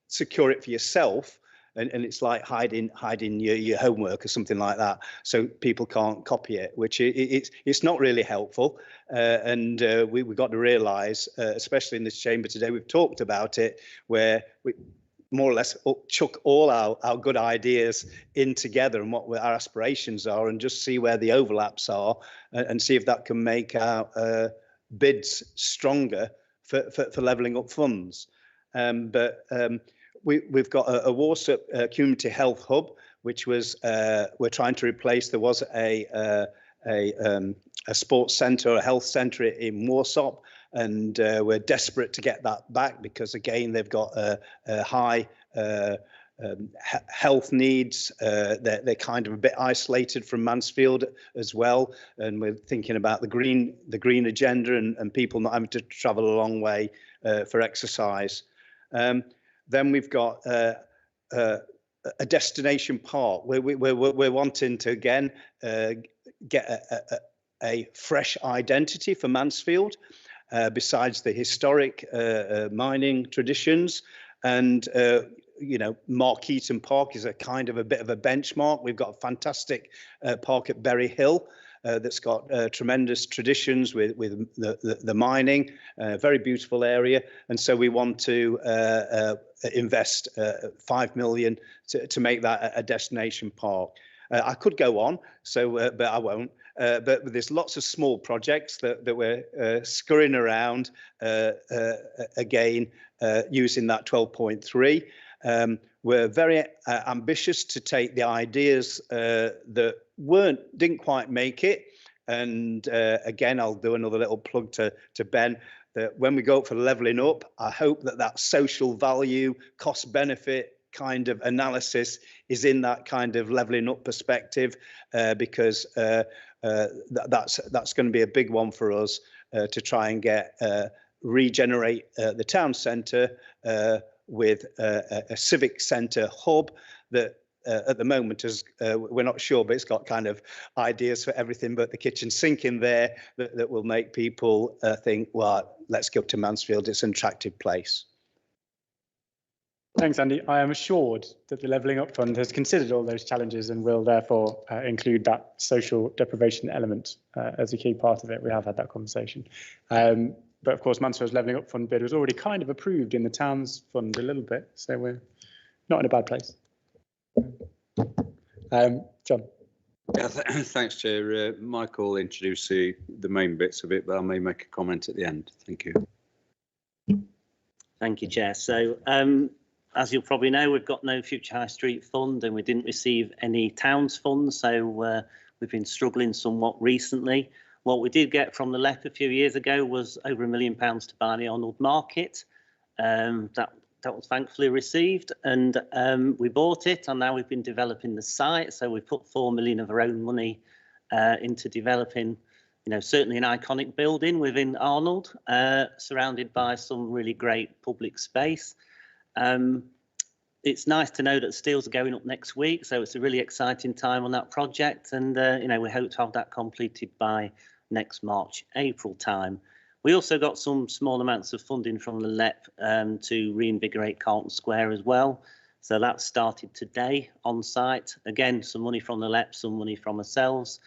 secure it for yourself, and it's like hiding your homework or something like that, so people can't copy it, which it's not really helpful. And we've got to realise, especially in this chamber today, we've talked about it, where we more or less chuck all our good ideas in together and what our aspirations are, and just see where the overlaps are, and see if that can make our bids stronger for levelling up funds. But we've got a Warsop community health hub, which was we're trying to replace. There was a sports centre, a health centre in Warsop, and we're desperate to get that back, because again they've got high health needs. They're kind of a bit isolated from Mansfield as well, and we're thinking about the green agenda and people not having to travel a long way for exercise. Then we've got a destination park where we're wanting to again get a fresh identity for Mansfield, besides the historic mining traditions. And you know, Markeaton Park is a kind of a bit of a benchmark. We've got a fantastic park at Berry Hill that's got tremendous traditions with the mining, very beautiful area. And so we want to invest 5 million to make that a destination park. I could go on, but I won't. But there's lots of small projects that we're scurrying around, again, using that 12.3. We're very ambitious to take the ideas that didn't quite make it. And again, I'll do another little plug to Ben, that when we go up for levelling up, I hope that social value, cost benefit kind of analysis is in that kind of levelling up perspective, because that's going to be a big one for us, to try and regenerate the town centre with a civic centre hub that at the moment we're not sure, but it's got kind of ideas for everything but the kitchen sink in there that will make people think, well, let's go to Mansfield, it's an attractive place. Thanks, Andy. I am assured that the Levelling Up Fund has considered all those challenges and will therefore include that social deprivation element as a key part of it. We have had that conversation. But of course, Mansfield's Levelling Up Fund bid was already kind of approved in the Towns Fund a little bit, so we're not in a bad place. John. Yeah, thanks, Chair. Michael will introduce the main bits of it, but I may make a comment at the end. Thank you. Thank you, Chair. So, as you'll probably know, we've got no Future High Street Fund and we didn't receive any Towns Funds, so we've been struggling somewhat recently. What we did get from the LEP a few years ago was over £1 million to buy the Arnold Market. That was thankfully received, and we bought it, and now we've been developing the site. So we put 4 million of our own money into developing, certainly an iconic building within Arnold, surrounded by some really great public space. It's nice to know that steels are going up next week, so it's a really exciting time on that project, and we hope to have that completed by next March, April time. We also got some small amounts of funding from the LEP to reinvigorate Carlton Square as well. So that started today on site. Again, some money from the LEP, some money from ourselves.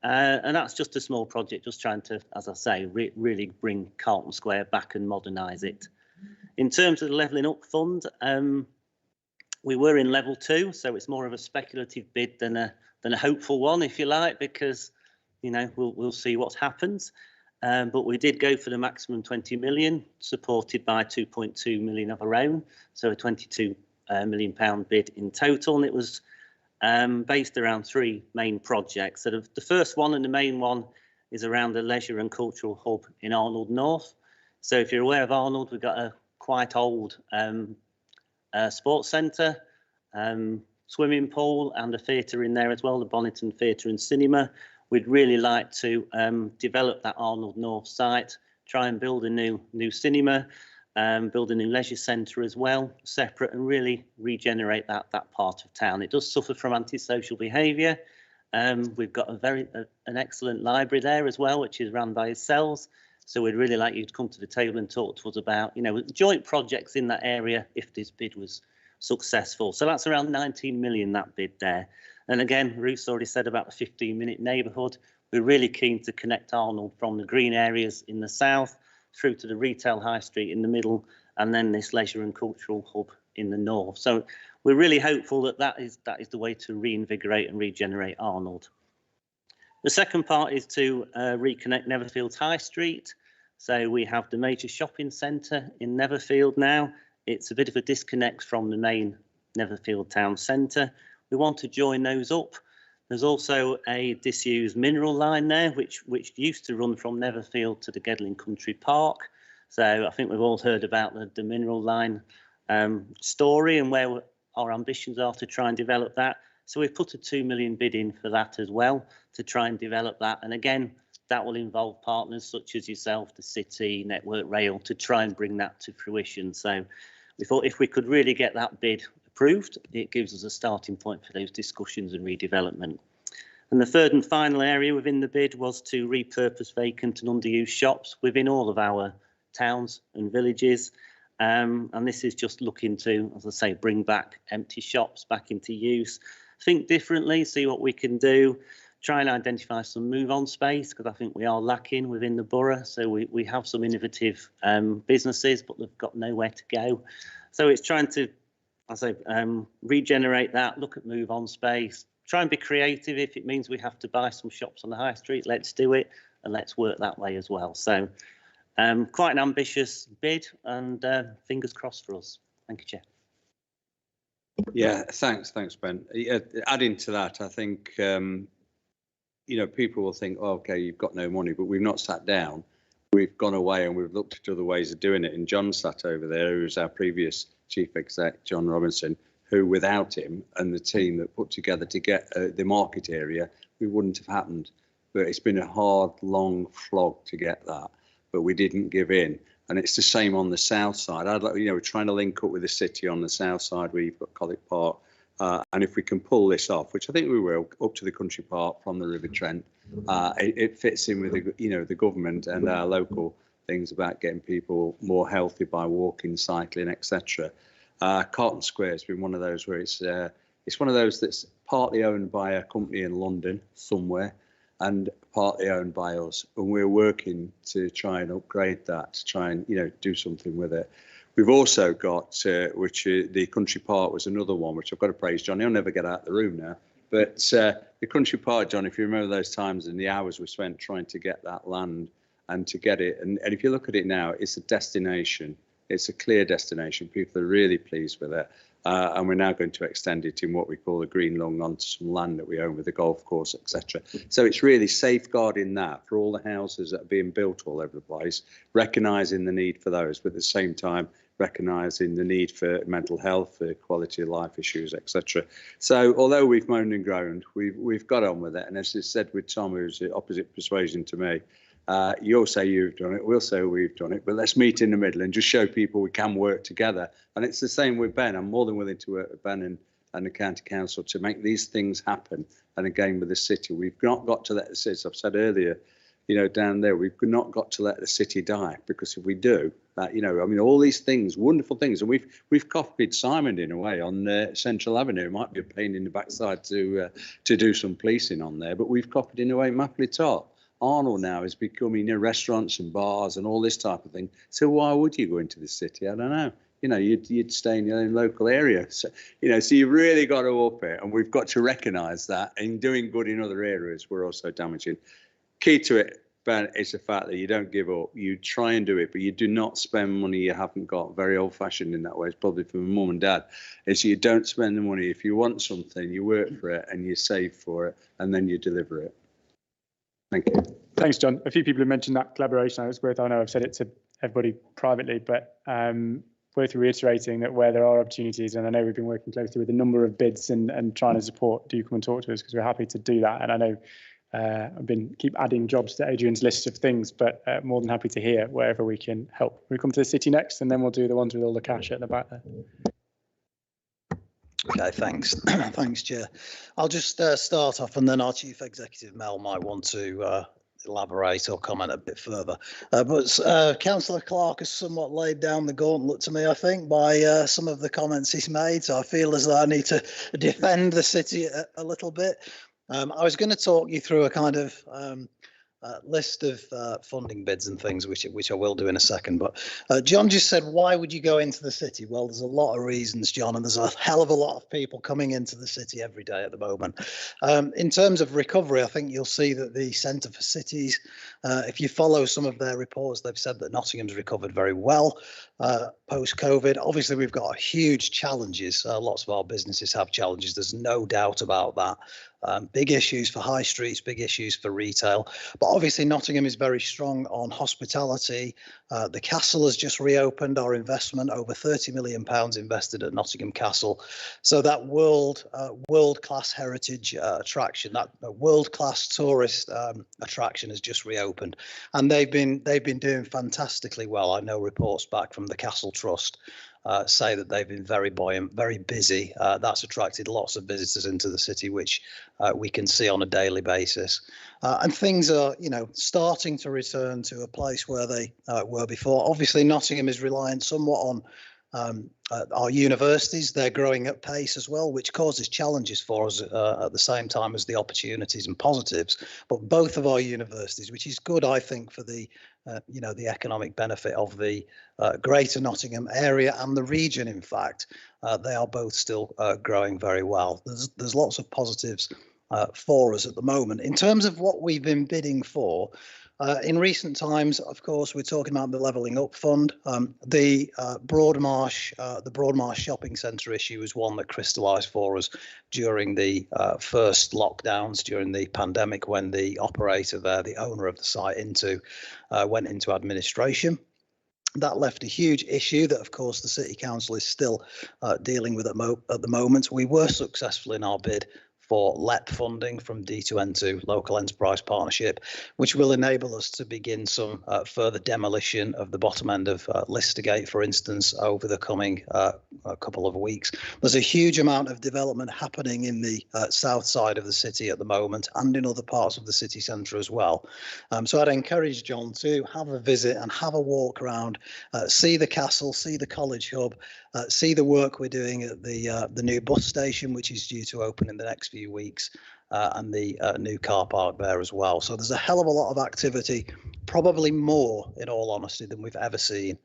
And that's just a small project, just trying to, as I say, really bring Carlton Square back and modernise it. In terms of the Levelling Up Fund, we were in level 2, so it's more of a speculative bid than a hopeful one, if you like, because we'll see what happens. But we did go for the maximum 20 million, supported by 2.2 million of our own, so a 22 million pound bid in total, and it was based around 3 main projects. So the first one and the main one is around the leisure and cultural hub in Arnold North. So if you're aware of Arnold, we've got a quite old sports centre, swimming pool and a theatre in there as well, the Bonington Theatre and Cinema. We'd really like to develop that Arnold North site, try and build a new cinema, build a new leisure centre as well, separate, and really regenerate that part of town. It does suffer from antisocial behaviour. We've got an excellent library there as well, which is run by yourselves. So we'd really like you to come to the table and talk to us about, joint projects in that area if this bid was successful. So that's around 19 million, that bid there. And again, Ruth's already said about the 15-minute neighbourhood. We're really keen to connect Arnold from the green areas in the south through to the retail high street in the middle, and then this leisure and cultural hub in the north. So we're really hopeful that is the way to reinvigorate and regenerate Arnold. The second part is to reconnect Netherfield High Street. So we have the major shopping centre in Netherfield now. It's a bit of a disconnect from the main Netherfield town centre. We want to join those up. There's also a disused mineral line there, which used to run from Netherfield to the Gedling Country Park. So I think we've all heard about the mineral line story and where our ambitions are to try and develop that. So we've put a 2 million bid in for that as well to try and develop that. And again, that will involve partners such as yourself, the city, Network Rail, to try and bring that to fruition. So we thought if we could really get that bid approved, it gives us a starting point for those discussions and redevelopment. And the third and final area within the bid was to repurpose vacant and underused shops within all of our towns and villages. And this is just looking to, as I say, bring back empty shops back into use, think differently, see what we can do, try and identify some move-on space, because I think we are lacking within the borough. So we have some innovative businesses, but they've got nowhere to go. So it's trying to, as I say, regenerate that, look at move-on space, try and be creative. If it means we have to buy some shops on the high street, let's do it, and let's work that way as well. So quite an ambitious bid, and fingers crossed for us. Thank you, Chair. Yeah, thanks, Ben. Adding to that, I think, people will think, oh, okay, you've got no money, but we've not sat down. We've gone away and we've looked at other ways of doing it. And John sat over there, who was our previous chief exec, John Robinson, who without him and the team that put together to get the market area, we wouldn't have happened. But it's been a hard, long slog to get that, but we didn't give in. And it's the same on the south side. We're trying to link up with the city on the south side where you've got Collick Park. And if we can pull this off, which I think we will, up to the country park from the River Trent, it fits in with the government and our local things about getting people more healthy by walking, cycling, etc. Carlton Square has been one of those where it's one of those that's partly owned by a company in London somewhere and partly owned by us. And we're working to try and upgrade that, to try and, do something with it. We've also got, the Country Park was another one, which I've got to praise John. He'll never get out of the room now. But the Country Park, John, if you remember those times and the hours we spent trying to get that land and to get it. And if you look at it now, it's a destination. It's a clear destination. People are really pleased with it. And we're now going to extend it in what we call a green lung onto some land that we own with a golf course, etc. So it's really safeguarding that for all the houses that are being built all over the place, recognising the need for those, but at the same time, recognising the need for mental health, for quality of life issues, etc. So although we've moaned and groaned, we've got on with it. And as I said with Tom, who's the opposite persuasion to me, you'll say you've done it, we'll say we've done it, but let's meet in the middle and just show people we can work together. And it's the same with Ben. I'm more than willing to work with Ben and the County Council to make these things happen. And again, with the city, we've not got to let the city, as I've said earlier, down there, we've not got to let the city die, because if we do, all these things, wonderful things, and we've copied Simon in a way on Central Avenue. It might be a pain in the backside to do some policing on there, but we've copied in a way Mapley Top. Arnold now is becoming restaurants and bars and all this type of thing. So why would you go into the city? I don't know. You'd stay in your own local area. So, so you've really got to up it, and we've got to recognise that. In doing good in other areas, we're also damaging. Key to it, Ben, is the fact that you don't give up. You try and do it, but you do not spend money you haven't got. Very old-fashioned in that way. It's probably for mum and dad. Is you don't spend the money. If you want something, you work for it and you save for it, and then you deliver it. Thank you. Thanks, John. A few people have mentioned that collaboration. I know I've said it to everybody privately, but worth reiterating that where there are opportunities, and I know we've been working closely with a number of bids and trying to support, do come and talk to us, because we're happy to do that. And I know keep adding jobs to Adrian's list of things, but more than happy to hear wherever we can help. We come to the city next, and then we'll do the ones with all the cash at the back there. Okay, thanks. Thanks, Chair. I'll just start off, and then our Chief Executive, Mel, might want to elaborate or comment a bit further. But Councillor Clark has somewhat laid down the gauntlet to me, I think, by some of the comments he's made. So I feel as though I need to defend the city a little bit. I was going to talk you through a kind of list of funding bids and things, which I will do in a second. But John just said, why would you go into the city? Well, there's a lot of reasons, John, and there's a hell of a lot of people coming into the city every day at the moment. In terms of recovery, I think you'll see that the Centre for Cities, if you follow some of their reports, they've said that Nottingham's recovered very well post-COVID. Obviously, we've got huge challenges. Lots of our businesses have challenges. There's no doubt about that. Big issues for high streets, big issues for retail. But obviously Nottingham is very strong on hospitality. The castle has just reopened. Our investment, over £30 million invested at Nottingham Castle. So that world-class heritage attraction, that world-class tourist attraction has just reopened. And they've been doing fantastically well. I know reports back from the Castle Trust say that they've been very buoyant, very busy. That's attracted lots of visitors into the city, which we can see on a daily basis. And things are, starting to return to a place where they were before. Obviously, Nottingham is reliant somewhat on our universities. They're growing at pace as well, which causes challenges for us at the same time as the opportunities and positives. But both of our universities, which is good, I think, for the the economic benefit of the Greater Nottingham area and the region. In fact, they are both still growing very well. There's lots of positives for us at the moment. In terms of what we've been bidding for, in recent times, of course, we're talking about the Levelling Up Fund. The Broadmarsh Shopping Centre issue is one that crystallised for us during the first lockdowns, during the pandemic, when the operator there, the owner of the site, went into administration. That left a huge issue that, of course, the City Council is still dealing with at the moment. We were successful in our bid for LEP funding from D2N2 Local Enterprise Partnership, which will enable us to begin some further demolition of the bottom end of Listergate, for instance, over the coming couple of weeks. There's a huge amount of development happening in the south side of the city at the moment and in other parts of the city centre as well. So I'd encourage John to have a visit and have a walk around, see the castle, see the college hub, see the work we're doing at the new bus station, which is due to open in the next few weeks, and the new car park there as well. So there's a hell of a lot of activity, probably more, in all honesty, than we've ever seen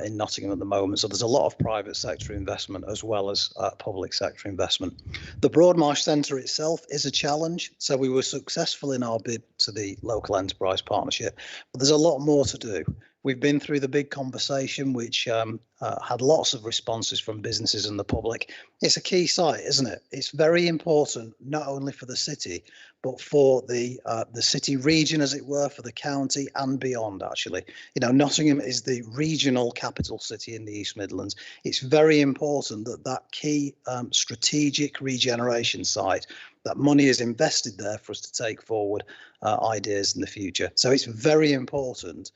in Nottingham at the moment. So there's a lot of private sector investment as well as public sector investment. The Broadmarsh Centre itself is a challenge. So we were successful in our bid to the Local Enterprise Partnership, but there's a lot more to do. We've been through the big conversation, which had lots of responses from businesses and the public. It's a key site, isn't it? It's very important, not only for the city, but for the city region, as it were, for the county and beyond, actually. You know, Nottingham is the regional capital city in the East Midlands. It's very important that that key strategic regeneration site, that money is invested there for us to take forward ideas in the future. So it's very important.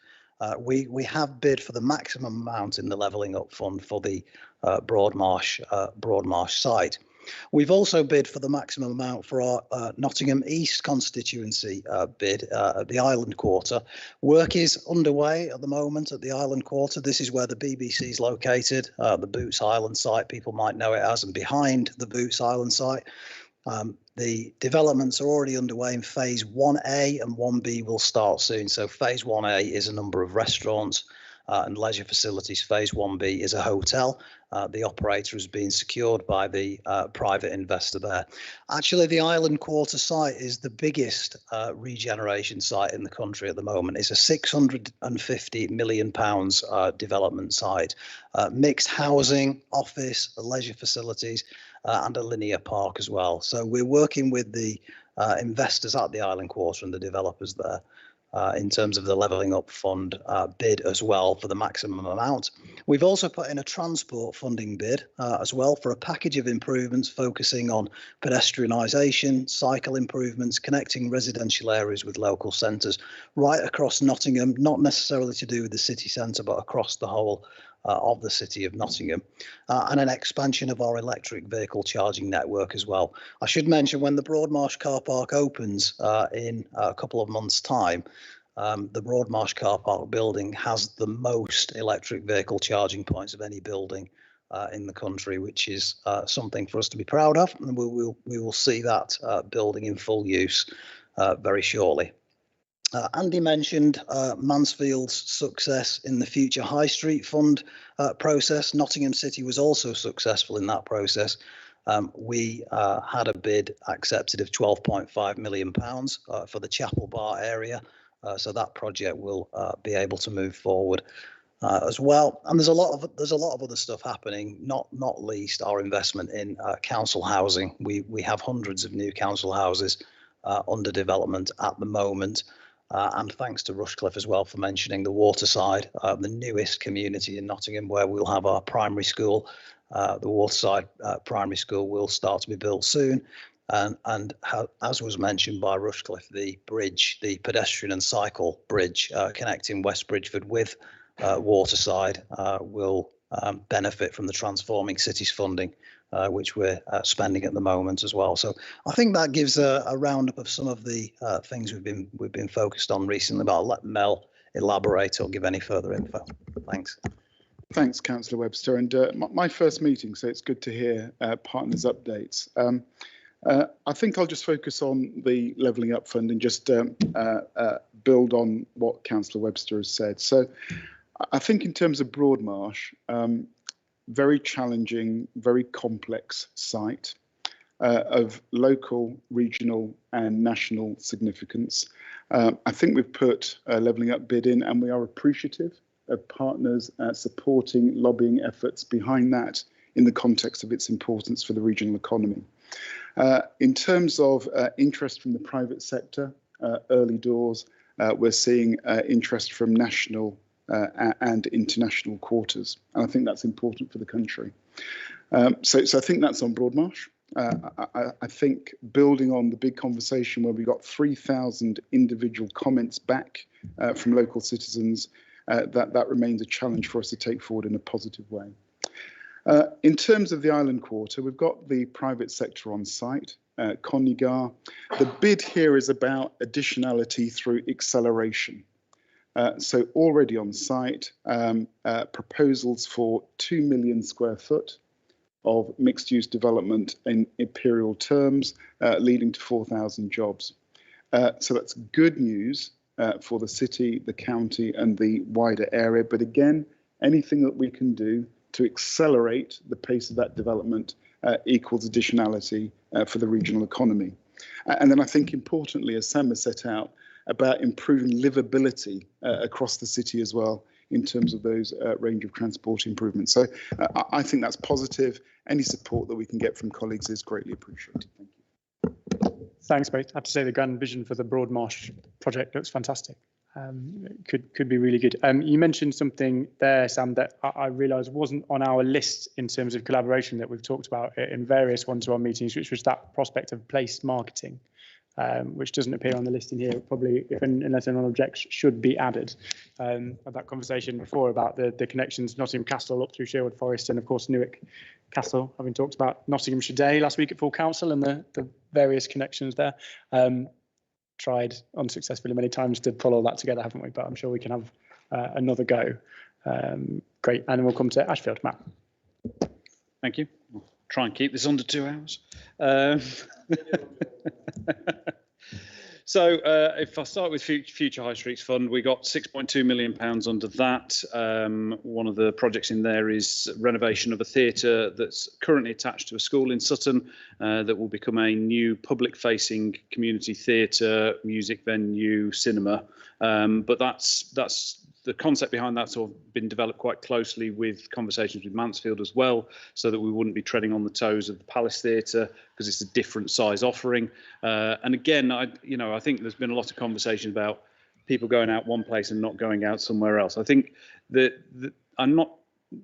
We have bid for the maximum amount in the Levelling Up Fund for the Broadmarsh site. We've also bid for the maximum amount for our Nottingham East constituency bid at the Island Quarter. Work is underway at the moment at the Island Quarter. This is where the BBC is located, the Boots Island site, people might know it as, and behind the Boots Island site. The developments are already underway in phase 1A, and 1B will start soon. So phase 1A is a number of restaurants and leisure facilities. Phase 1B is a hotel. The operator has been secured by the private investor there. Actually, the Island Quarter site is the biggest regeneration site in the country at the moment. It's a £650 million development site. Mixed housing, office, leisure facilities, and a linear park as well. So we're working with the investors at the Island Quarter and the developers there in terms of the Levelling Up Fund bid as well for the maximum amount. We've also put in a transport funding bid as well for a package of improvements focusing on pedestrianisation, cycle improvements, connecting residential areas with local centres right across Nottingham, not necessarily to do with the city centre, but across the whole of the city of Nottingham, and an expansion of our electric vehicle charging network as well. I should mention, when the Broadmarsh car park opens in a couple of months' time, the Broadmarsh car park building has the most electric vehicle charging points of any building in the country, which is something for us to be proud of, and we will see that building in full use very shortly. Andy mentioned Mansfield's success in the Future High Street Fund process. Nottingham City was also successful in that process. We had a bid accepted of £12.5 million for the Chapel Bar area, so that project will be able to move forward as well. And there's a lot of other stuff happening, not least our investment in council housing. We have hundreds of new council houses under development at the moment. And thanks to Rushcliffe as well for mentioning the Waterside, the newest community in Nottingham, where we'll have our primary school. The Waterside primary school will start to be built soon. And as was mentioned by Rushcliffe, the bridge, the pedestrian and cycle bridge connecting West Bridgeford with Waterside will benefit from the Transforming Cities funding, which we're spending at the moment as well. So I think that gives a roundup of some of the things we've been focused on recently, but I'll let Mel elaborate or give any further info. Thanks. Thanks, Councillor Webster. And my first meeting, so it's good to hear partners' updates. I think I'll just focus on the Levelling Up Fund and just build on what Councillor Webster has said. So I think in terms of Broadmarsh, very challenging, very complex site of local, regional and national significance. I think we've put a Levelling Up bid in, and we are appreciative of partners supporting lobbying efforts behind that in the context of its importance for the regional economy. In terms of interest from the private sector, early doors, we're seeing interest from national and international quarters, and I think that's important for the country. So I think that's on Broadmarsh. I think building on the big conversation where we got 3,000 individual comments back from local citizens, that remains a challenge for us to take forward in a positive way. In terms of the Island Quarter, we've got the private sector on site, Conygar. The bid here is about additionality through acceleration. So already on site, proposals for 2 million square foot of mixed-use development in imperial terms, leading to 4,000 jobs. So that's good news for the city, the county, and the wider area. But again, anything that we can do to accelerate the pace of that development equals additionality for the regional economy. And then I think importantly, as Sam has set out, about improving livability across the city as well in terms of those range of transport improvements. So I think that's positive. Any support that we can get from colleagues is greatly appreciated. Thank you. Thanks, both. I have to say the grand vision for the Broadmarsh project looks fantastic. Could be really good. You mentioned something there, Sam, that I realised wasn't on our list in terms of collaboration that we've talked about in various one-to-one meetings, which was that prospect of place marketing, which doesn't appear on the list in here. Probably, unless anyone objects, should be added. Had that conversation before about the connections, Nottingham Castle up through Sherwood Forest, and of course Newark Castle, having talked about Nottinghamshire Day last week at full council and the various connections there. Tried unsuccessfully many times to pull all that together, haven't we? But I'm sure we can have another go. Great, and then we'll come to Ashfield. Matt. Thank you. I'll try and keep this under 2 hours. So if I start with Future High Streets Fund, we got £6.2 million under that. One of the projects in there is renovation of a theatre that's currently attached to a school in Sutton that will become a new public-facing community theatre, music venue, cinema. But that's the concept behind that's sort of been developed quite closely with conversations with Mansfield as well, so that we wouldn't be treading on the toes of the Palace Theatre because it's a different size offering. And again, I think there's been a lot of conversation about people going out one place and not going out somewhere else. I think that I'm not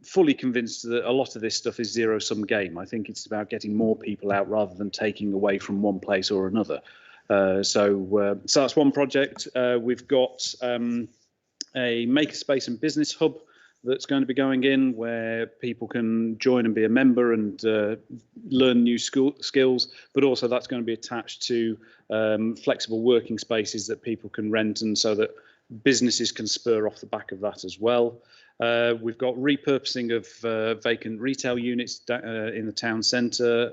fully convinced that a lot of this stuff is zero-sum game. I think it's about getting more people out rather than taking away from one place or another. So that's one project. We've got a makerspace and business hub that's going to be going in where people can join and be a member and learn new skills, but also that's going to be attached to flexible working spaces that people can rent, and so that businesses can spur off the back of that as well. We've got repurposing of vacant retail units in the town centre,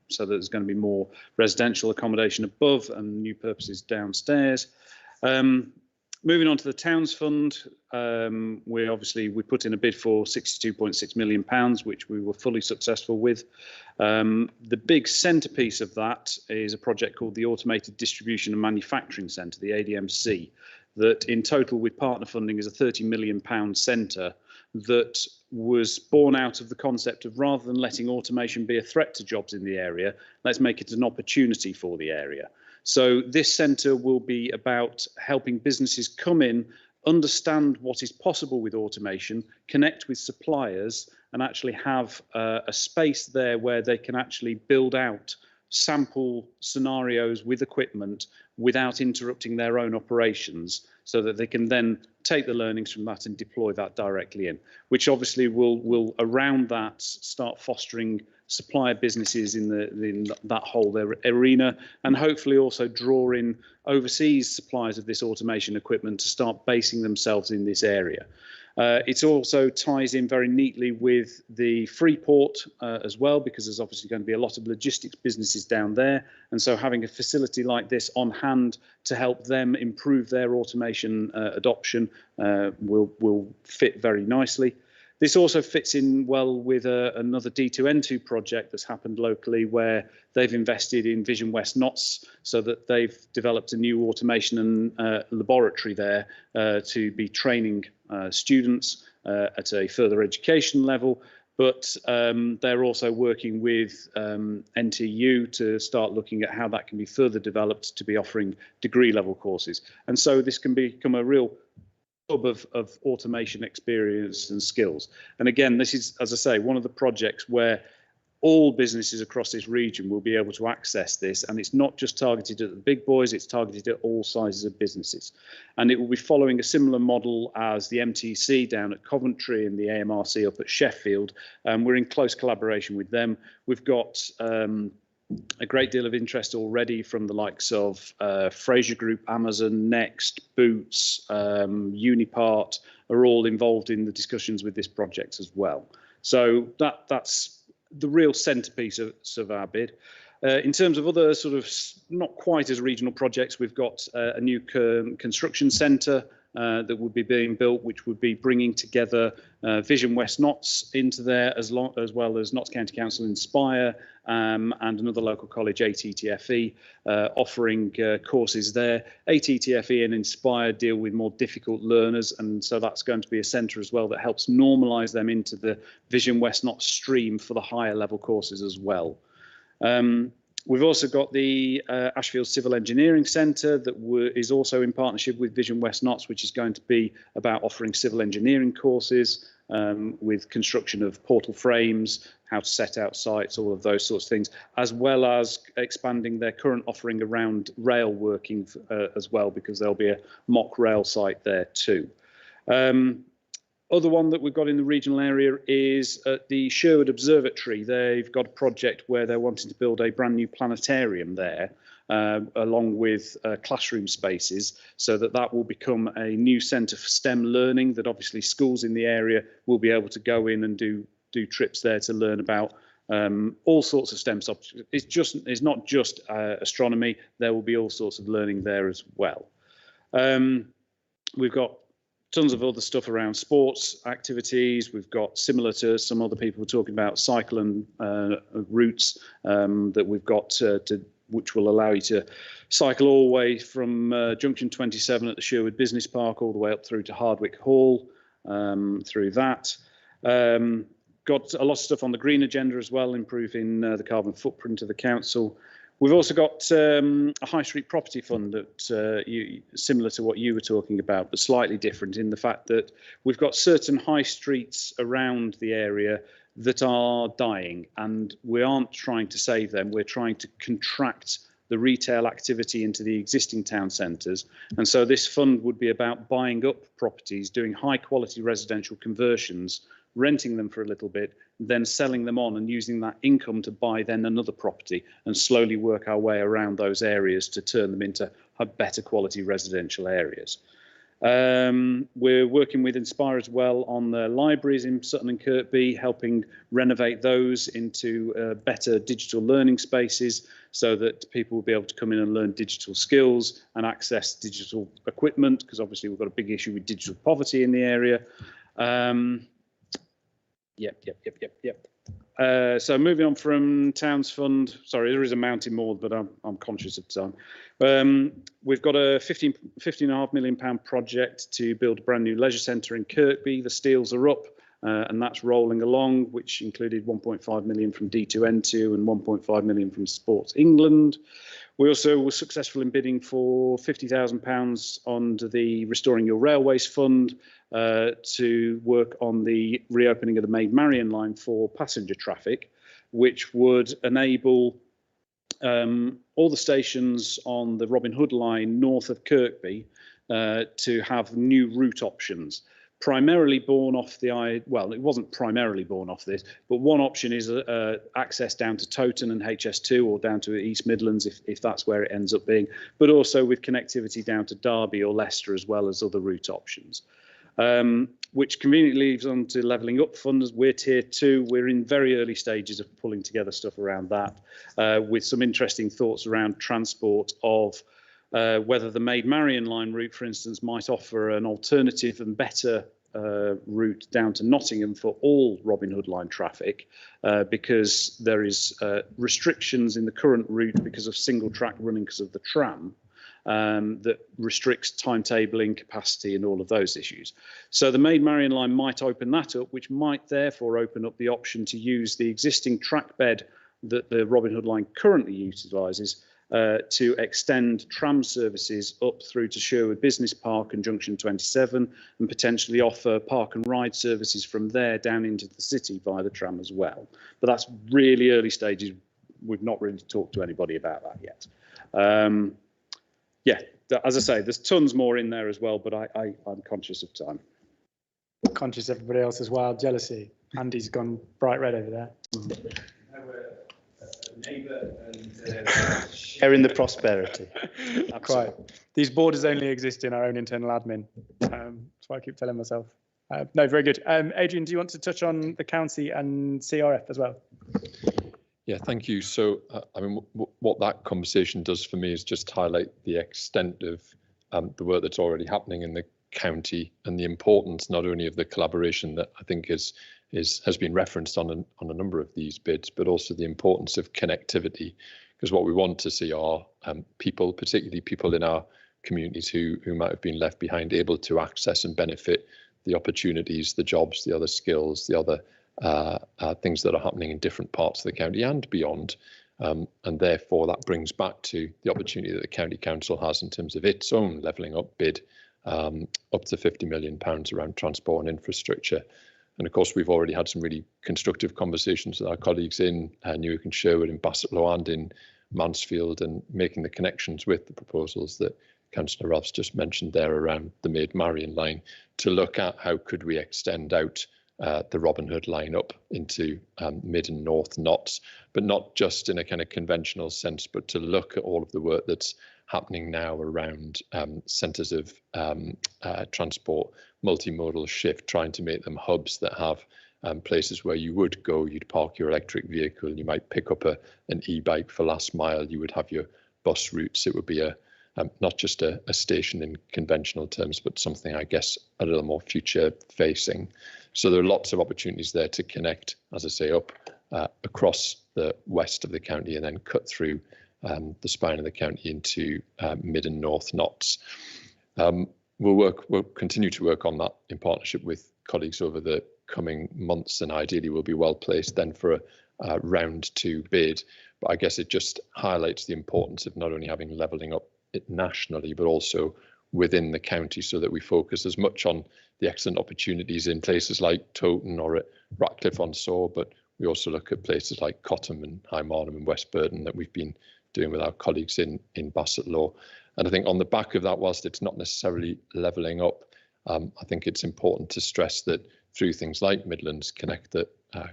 so that there's going to be more residential accommodation above and new purposes downstairs. Moving on to the Towns Fund, we put in a bid for £62.6 million, which we were fully successful with. The big centrepiece of that is a project called the Automated Distribution and Manufacturing Centre, the ADMC, that in total with partner funding is a £30 million centre that was born out of the concept of, rather than letting automation be a threat to jobs in the area, let's make it an opportunity for the area. So this centre will be about helping businesses come in, understand what is possible with automation, connect with suppliers, and actually have a space there where they can actually build out sample scenarios with equipment without interrupting their own operations, so that they can then take the learnings from that and deploy that directly in, which obviously will around that start fostering supplier businesses in that whole arena, and hopefully also draw in overseas suppliers of this automation equipment to start basing themselves in this area. It also ties in very neatly with the Freeport as well, because there's obviously going to be a lot of logistics businesses down there, and so having a facility like this on hand to help them improve their automation adoption will fit very nicely. This also fits in well with another D2N2 project that's happened locally, where they've invested in Vision West Notts, so that they've developed a new automation and laboratory there to be training students at a further education level. But they're also working with NTU to start looking at how that can be further developed to be offering degree level courses. And so this can become a real hub of automation experience and skills. And again, this is, as I say, one of the projects where all businesses across this region will be able to access this, and it's not just targeted at the big boys, it's targeted at all sizes of businesses. And it will be following a similar model as the MTC down at Coventry and the AMRC up at Sheffield. We're in close collaboration with them. We've got a great deal of interest already from the likes of Fraser Group, Amazon, Next, Boots, Unipart are all involved in the discussions with this project as well. So that's the real centrepiece of our bid. In terms of other sort of not quite as regional projects, we've got a new construction centre that would be being built, which would be bringing together Vision West Notts into there, as well as Notts County Council Inspire and another local college, ATTFE, offering courses there. ATTFE and Inspire deal with more difficult learners, and so that's going to be a centre as well that helps normalise them into the Vision West Notts stream for the higher level courses as well. We've also got the Ashfield Civil Engineering Centre that is also in partnership with Vision West Notts, which is going to be about offering civil engineering courses with construction of portal frames, how to set out sites, all of those sorts of things, as well as expanding their current offering around rail working as well, because there'll be a mock rail site there too. Other one that we've got in the regional area is at the Sherwood Observatory. They've got a project where they're wanting to build a brand new planetarium there, along with classroom spaces, so that will become a new centre for STEM learning that obviously schools in the area will be able to go in and do trips there to learn about all sorts of STEM subjects. It's not just astronomy. There will be all sorts of learning there as well. We've got tons of other stuff around sports activities. We've got, similar to some other people talking about, cycle and routes that we've got which will allow you to cycle all the way from Junction 27 at the Sherwood Business Park all the way up through to Hardwick Hall, through that. Got a lot of stuff on the green agenda as well, improving the carbon footprint of the council. We've also got a high street property fund that similar to what you were talking about, but slightly different in the fact that we've got certain high streets around the area that are dying, and we aren't trying to save them. We're trying to contract the retail activity into the existing town centres. And so this fund would be about buying up properties, doing high quality residential conversions, renting them for a little bit, then selling them on and using that income to buy then another property and slowly work our way around those areas to turn them into better quality residential areas. We're working with Inspire as well on the libraries in Sutton and Kirkby, helping renovate those into better digital learning spaces so that people will be able to come in and learn digital skills and access digital equipment, because obviously we've got a big issue with digital poverty in the area. Yep. So moving on from Towns Fund, sorry, there is a mountain more, but I'm conscious of time. We've got a £15.5 million project to build a brand new leisure centre in Kirkby. The steels are up and that's rolling along, which included 1.5 million from D2N2 and 1.5 million from Sports England. We also were successful in bidding for £50,000 under the Restoring Your Railways Fund to work on the reopening of the Maid Marian line for passenger traffic, which would enable all the stations on the Robin Hood line north of Kirkby to have new route options. Primarily born off well, it wasn't primarily born off this, but one option is access down to Towton and HS2 or down to East Midlands if that's where it ends up being, but also with connectivity down to Derby or Leicester as well as other route options. Which conveniently leaves on to levelling up funds. We're tier 2. We're in very early stages of pulling together stuff around that, with some interesting thoughts around transport of whether the Maid Marian line route, for instance, might offer an alternative and better route down to Nottingham for all Robin Hood line traffic, because there is restrictions in the current route because of single track running because of the tram. That restricts timetabling, capacity and all of those issues. So the Maid Marian line might open that up, which might therefore open up the option to use the existing track bed that the Robin Hood line currently utilises to extend tram services up through to Sherwood Business Park and Junction 27, and potentially offer park and ride services from there down into the city via the tram as well. But that's really early stages. We've not really talked to anybody about that yet. Yeah, as I say, there's tons more in there as well, but I'm conscious of time. Conscious everybody else as well. Jealousy. Andy's gone bright red over there. Neighbour and sharing the prosperity. Quite. These borders only exist in our own internal admin. That's what I keep telling myself. No, very good. Adrian, do you want to touch on the county and CRF as well? Yeah, thank you. So, I mean, what that conversation does for me is just highlight the extent of the work that's already happening in the county and the importance not only of the collaboration that I think has been referenced on a number of these bids, but also the importance of connectivity, because what we want to see are people, particularly people in our communities who might have been left behind, able to access and benefit the opportunities, the jobs, the other skills, the other things that are happening in different parts of the county and beyond. And therefore, that brings back to the opportunity that the County Council has in terms of its own levelling up bid, up to £50 million around transport and infrastructure. And of course, we've already had some really constructive conversations with our colleagues in Newark and Sherwood, in Bassetlaw and in Mansfield, and making the connections with the proposals that Councillor Ralph's just mentioned there around the Maid Marian line, to look at how could we extend out the Robin Hood line up into mid and north knots, but not just in a kind of conventional sense, but to look at all of the work that's happening now around centres of transport, multimodal shift, trying to make them hubs that have places where you would go, you'd park your electric vehicle, you might pick up an e-bike for last mile, you would have your bus routes. It would be not just a station in conventional terms, but something, I guess, a little more future facing. So there are lots of opportunities there to connect, as I say, up across the west of the county and then cut through the spine of the county into mid and north knots. We'll continue to work on that in partnership with colleagues over the coming months, and ideally we'll be well placed then for a round 2 bid. But I guess it just highlights the importance of not only having levelling up it nationally, but also within the county, so that we focus as much on the excellent opportunities in places like Towton or at Ratcliffe-on-Soar, but we also look at places like Cottam and High Marnham and West Burton that we've been doing with our colleagues in Bassetlaw. And I think on the back of that, whilst it's not necessarily levelling up, I think it's important to stress that through things like Midlands Connect that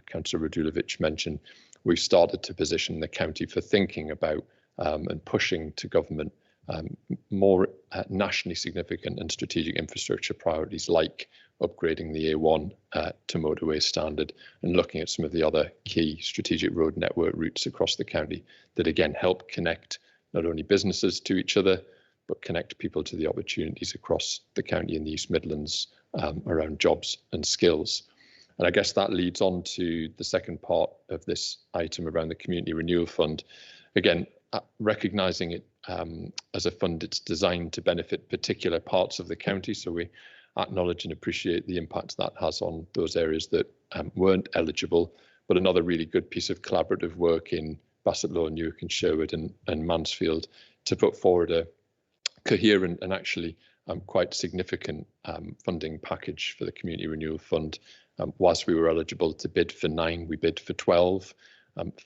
Councillor Radulovic mentioned, we've started to position the county for thinking about and pushing to government more nationally significant and strategic infrastructure priorities, like upgrading the A1 to motorway standard and looking at some of the other key strategic road network routes across the county that again help connect not only businesses to each other, but connect people to the opportunities across the county in the East Midlands around jobs and skills. And I guess that leads on to the second part of this item around the Community Renewal Fund. Again, recognising it as a fund, it's designed to benefit particular parts of the county. So we acknowledge and appreciate the impact that has on those areas that weren't eligible. But another really good piece of collaborative work in Bassetlaw, Newark and Sherwood and Mansfield to put forward a coherent and actually quite significant funding package for the Community Renewal Fund. Whilst we were eligible to bid for 9, we bid for 12.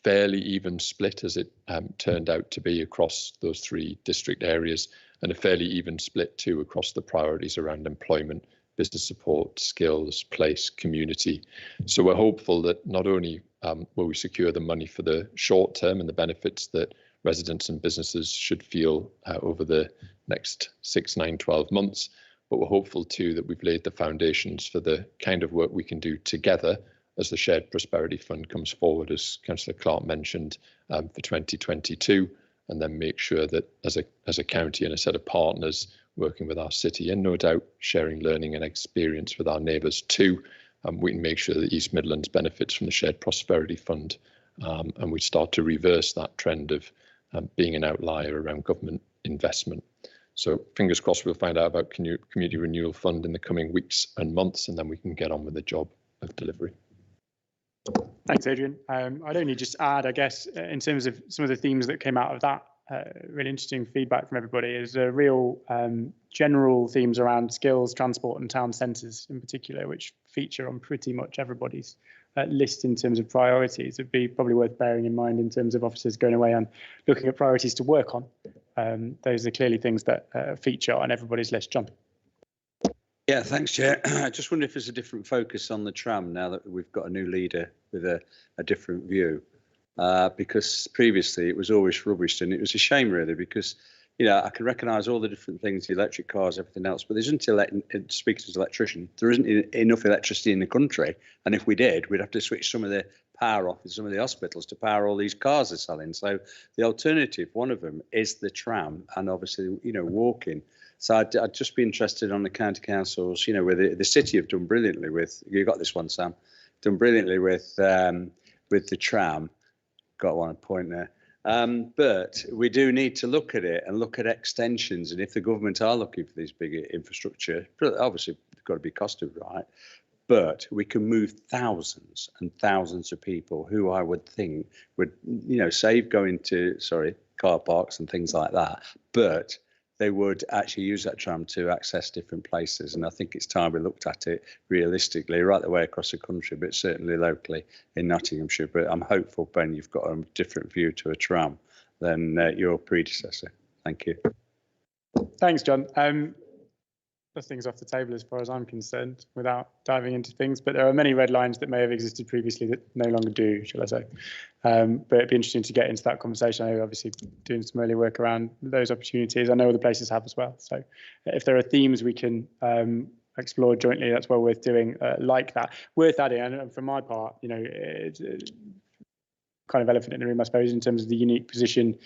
Fairly even split as it turned out to be across those 3 district areas, and a fairly even split too across the priorities around employment, business support, skills, place, community. So we're hopeful that not only will we secure the money for the short term and the benefits that residents and businesses should feel over the next 6, 9, 12 months, but we're hopeful too that we've laid the foundations for the kind of work we can do together as the Shared Prosperity Fund comes forward, as Councillor Clark mentioned, for 2022, and then make sure that as a county and a set of partners working with our city, and no doubt sharing learning and experience with our neighbours too, we can make sure that East Midlands benefits from the Shared Prosperity Fund, and we start to reverse that trend of being an outlier around government investment. So fingers crossed we'll find out about Community Renewal Fund in the coming weeks and months, and then we can get on with the job of delivery. Thanks, Adrian. I'd only just add, I guess, in terms of some of the themes that came out of that really interesting feedback from everybody. Is a real general themes around skills, transport, and town centres in particular, which feature on pretty much everybody's list in terms of priorities. It'd be probably worth bearing in mind in terms of officers going away and looking at priorities to work on. Those are clearly things that feature on everybody's list. John. Yeah, thanks, Chair. I just wonder if there's a different focus on the tram now that we've got a new leader with a different view. Because previously it was always rubbished, and it was a shame really, because I can recognise all the different things, the electric cars, everything else, but there isn't, speaking as an electrician, there isn't enough electricity in the country, and if we did, we'd have to switch some of the power off in some of the hospitals to power all these cars they're selling. So the alternative, one of them, is the tram, and obviously walking. So I'd just be interested on the county councils, where the city have done brilliantly with. You got this one, Sam. Done brilliantly with the tram. Got one point there. But we do need to look at it and look at extensions. And if the government are looking for these bigger infrastructure, obviously they've got to be costed right. But we can move thousands and thousands of people who I would think would, save going to, car parks and things like that. But they would actually use that tram to access different places. And I think it's time we looked at it realistically right the way across the country, but certainly locally in Nottinghamshire. But I'm hopeful, Ben, you've got a different view to a tram than your predecessor. Thank you. Thanks, John. Things off the table as far as I'm concerned without diving into things, but there are many red lines that may have existed previously that no longer do, shall I say. But it'd be interesting to get into that conversation. I know obviously doing some early work around those opportunities. I know other places have as well. So if there are themes we can explore jointly, that's well worth doing like that. Worth adding, and for my part, it's kind of elephant in the room, I suppose, in terms of the unique position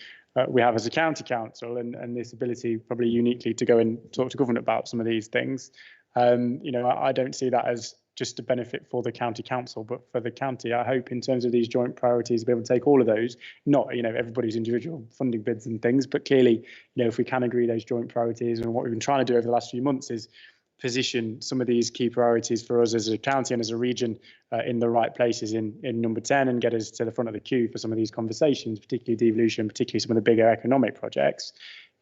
we have as a county council and this ability probably uniquely to go and talk to government about some of these things. I don't see that as just a benefit for the county council, but for the county. I hope in terms of these joint priorities, to be able to take all of those, not, everybody's individual funding bids and things, but clearly, if we can agree those joint priorities, and what we've been trying to do over the last few months is position some of these key priorities for us as a county and as a region in the right places in number 10 and get us to the front of the queue for some of these conversations, particularly devolution, particularly some of the bigger economic projects.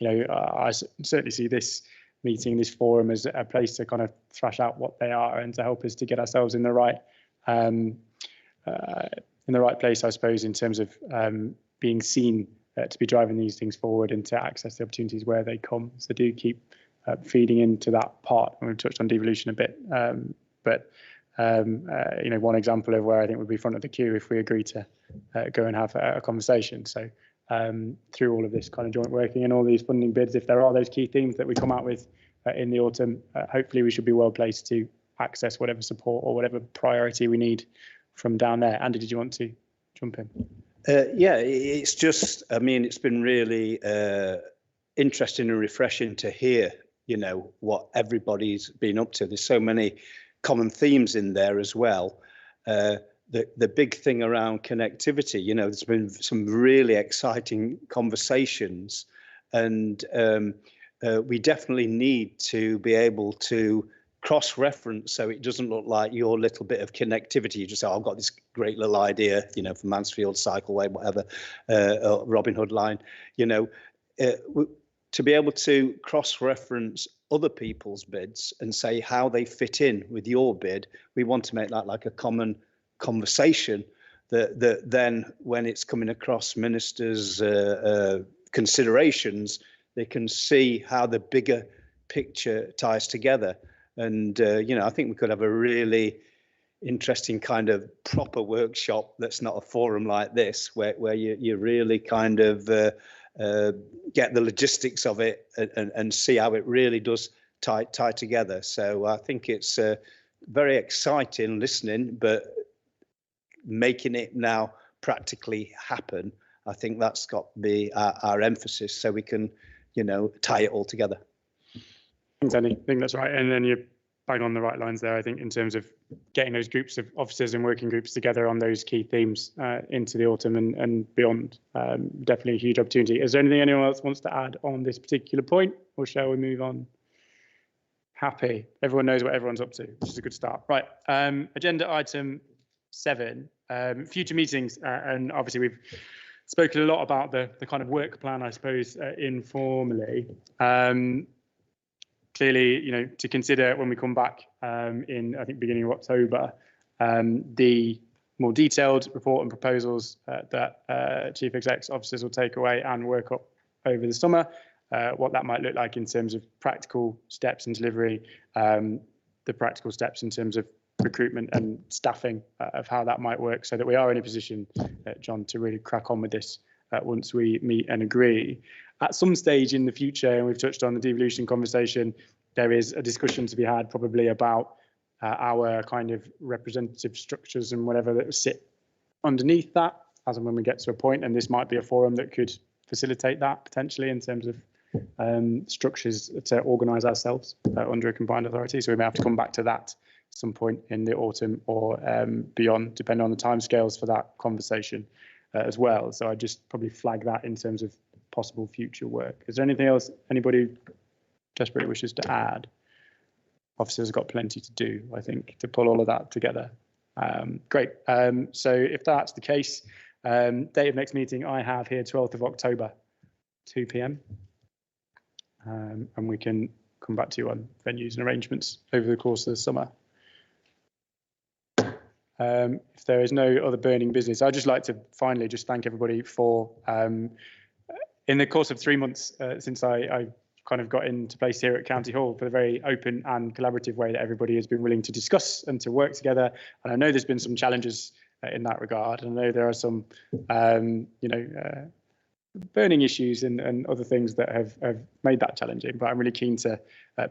I certainly see this meeting, this forum, as a place to kind of thrash out what they are and to help us to get ourselves in the right place, I suppose, in terms of being seen to be driving these things forward and to access the opportunities where they come. So do keep feeding into that part. And we've touched on devolution a bit, but one example of where I think would be front of the queue if we agree to go and have a conversation. So through all of this kind of joint working and all these funding bids, if there are those key themes that we come out with in the autumn, hopefully we should be well placed to access whatever support or whatever priority we need from down there. Andy, did you want to jump in? Yeah, it's just, it's been really interesting and refreshing to hear what everybody's been up to. There's so many common themes in there as well. The big thing around connectivity, there's been some really exciting conversations, and we definitely need to be able to cross-reference so it doesn't look like your little bit of connectivity. You just say, I've got this great little idea, for Mansfield Cycleway, whatever, Robin Hood line, to be able to cross-reference other people's bids and say how they fit in with your bid. We want to make that like a common conversation that then when it's coming across ministers' considerations, they can see how the bigger picture ties together. And, I think we could have a really interesting kind of proper workshop that's not a forum like this, where you really kind of get the logistics of it and see how it really does tie together. So I think it's very exciting listening, but making it now practically happen, I think that's got to be our emphasis so we can, tie it all together. Thanks, Andy. I think that's right. And then you're bang on the right lines there, I think, in terms of getting those groups of officers and working groups together on those key themes into the autumn and beyond. Definitely a huge opportunity. Is there anything anyone else wants to add on this particular point, or shall we move on? Happy. Everyone knows what everyone's up to, which is a good start. Right. Agenda item 7, future meetings. And obviously we've spoken a lot about the kind of work plan, I suppose, informally. Clearly, you know, to consider when we come back in, I think, beginning of October, the more detailed report and proposals that Chief Exec's officers will take away and work up over the summer, what that might look like in terms of practical steps and delivery, the practical steps in terms of recruitment and staffing of how that might work, so that we are in a position, John, to really crack on with this once we meet and agree. At some stage in the future, and we've touched on the devolution conversation, there is a discussion to be had probably about our kind of representative structures and whatever that sit underneath that, as and when we get to a point, and this might be a forum that could facilitate that potentially in terms of structures to organise ourselves under a combined authority. So we may have to come back to that at some point in the autumn or beyond, depending on the timescales for that conversation as well. So I just probably flag that in terms of possible future work. Is there anything else anybody desperately wishes to add? Officers have got plenty to do, I think, to pull all of that together. Great. So if that's the case, date of next meeting I have here, 12th of October, 2 p.m. And we can come back to you on venues and arrangements over the course of the summer. If there is no other burning business, I'd just like to finally just thank everybody for, in the course of 3 months since I kind of got into place here at County Hall, for the very open and collaborative way that everybody has been willing to discuss and to work together. And I know there's been some challenges in that regard. I know there are some, burning issues and other things that have made that challenging, but I'm really keen to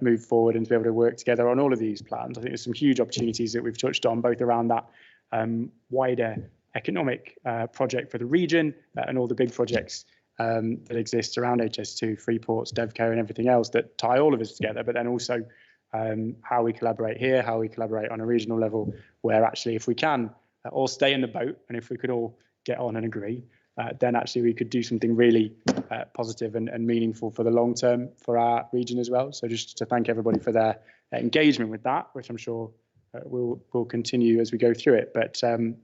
move forward and to be able to work together on all of these plans. I think there's some huge opportunities that we've touched on, both around that wider economic project for the region and all the big projects that exist around HS2, Freeports, DevCo and everything else that tie all of us together, but then also how we collaborate here, how we collaborate on a regional level, where actually if we can all stay in the boat and if we could all get on and agree, then actually we could do something really positive and meaningful for the long term for our region as well. So just to thank everybody for their engagement with that, which I'm sure will continue as we go through it. But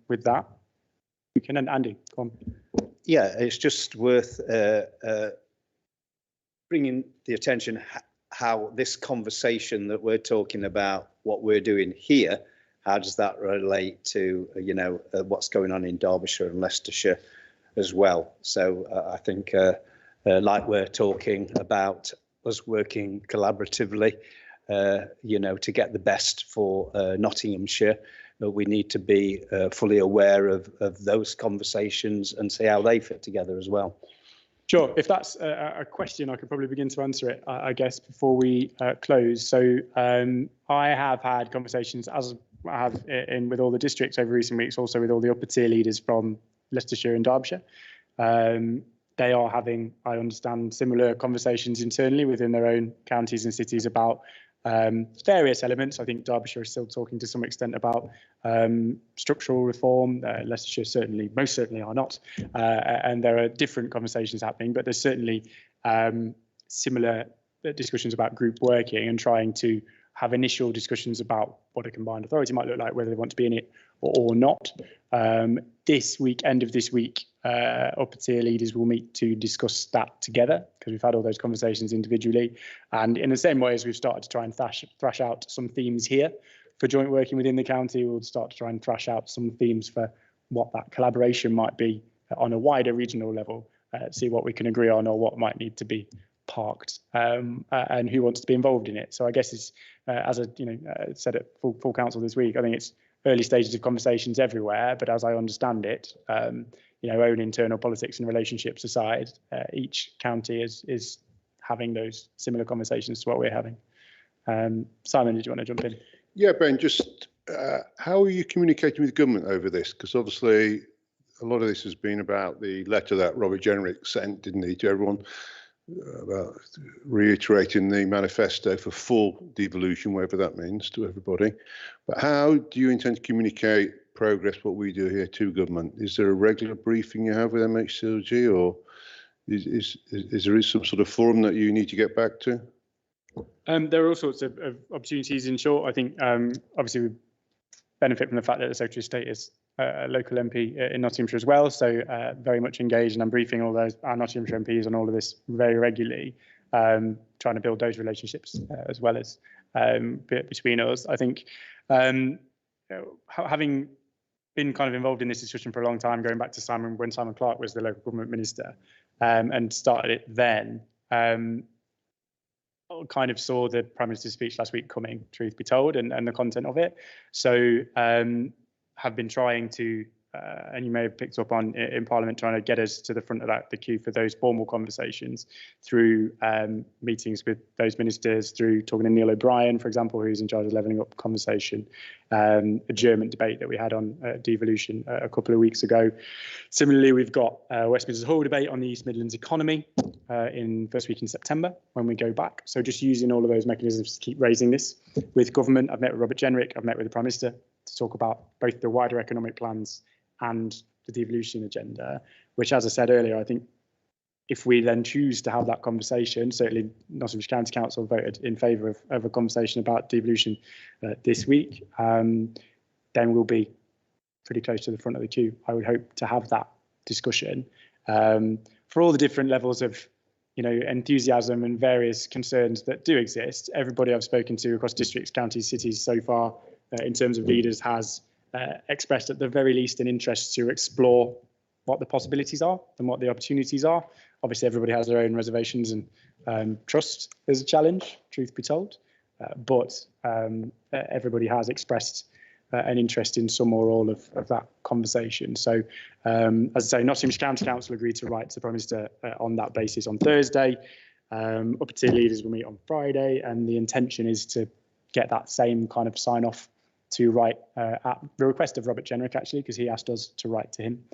with that, we can end. Andy, go on. Yeah, it's just worth bringing the attention how this conversation that we're talking about, what we're doing here, how does that relate to, what's going on in Derbyshire and Leicestershire as well. So I think like we're talking about us working collaboratively, to get the best for Nottinghamshire, we need to be fully aware of those conversations and see how they fit together as well. Sure. If that's a question, I could probably begin to answer it, I guess, before we close. So I have had conversations, as I have with all the districts over recent weeks, also with all the upper tier leaders from Leicestershire and Derbyshire. They are having, I understand, similar conversations internally within their own counties and cities about various elements. I think Derbyshire is still talking to some extent about structural reform. Leicestershire most certainly are not. And there are different conversations happening, but there's certainly similar discussions about group working and trying to have initial discussions about what a combined authority might look like, whether they want to be in it or not. This week, end of this week, upper tier leaders will meet to discuss that together, because we've had all those conversations individually. And in the same way as we've started to try and thrash out some themes here for joint working within the county, we'll start to try and thrash out some themes for what that collaboration might be on a wider regional level, see what we can agree on or what might need to be parked, and who wants to be involved in it. So I guess it's, as I said at full council this week, I think it's early stages of conversations everywhere, but as I understand it, own internal politics and relationships aside, each county is having those similar conversations to what we're having. Simon, did you want to jump in? Yeah, Ben, just how are you communicating with government over this? Because obviously a lot of this has been about the letter that Robert Jenrick sent, didn't he, to everyone, about reiterating the manifesto for full devolution, whatever that means to everybody. But how do you intend to communicate progress, what we do here, to government? Is there a regular briefing you have with MHCLG, or is there some sort of forum that you need to get back to? There are all sorts of opportunities in short. I think obviously we benefit from the fact that the Secretary of State is a local MP in Nottinghamshire as well, so very much engaged, and I'm briefing all our Nottinghamshire MPs on all of this very regularly, trying to build those relationships as well as between us. I think having been kind of involved in this discussion for a long time, going back to when Simon Clarke was the local government minister, and started it then, kind of saw the Prime Minister's speech last week coming, truth be told, and the content of it. So have been trying to, and you may have picked up on in Parliament, trying to get us to the front of the queue for those formal conversations through meetings with those ministers, through talking to Neil O'Brien, for example, who's in charge of Levelling Up conversation, a German debate that we had on devolution a couple of weeks ago. Similarly, we've got Westminster Hall debate on the East Midlands economy in first week in September when we go back. So just using all of those mechanisms to keep raising this with government. I've met with Robert Jenrick, I've met with the Prime Minister to talk about both the wider economic plans and the devolution agenda, which, as I said earlier, I think if we then choose to have that conversation, certainly Nottinghamshire County Council voted in favour of a conversation about devolution this week, then we'll be pretty close to the front of the queue. I would hope to have that discussion for all the different levels of enthusiasm and various concerns that do exist. Everybody I've spoken to across districts, counties, cities so far, in terms of leaders, has expressed at the very least an interest to explore what the possibilities are and what the opportunities are. Obviously, everybody has their own reservations, and trust is a challenge, truth be told. But everybody has expressed an interest in some or all of that conversation. So, as I say, Nottinghamshire County Council agreed to write to the Prime Minister on that basis on Thursday. Upper-tier leaders will meet on Friday, and the intention is to get that same kind of sign-off to write at the request of Robert Jenrick, actually, because he asked us to write to him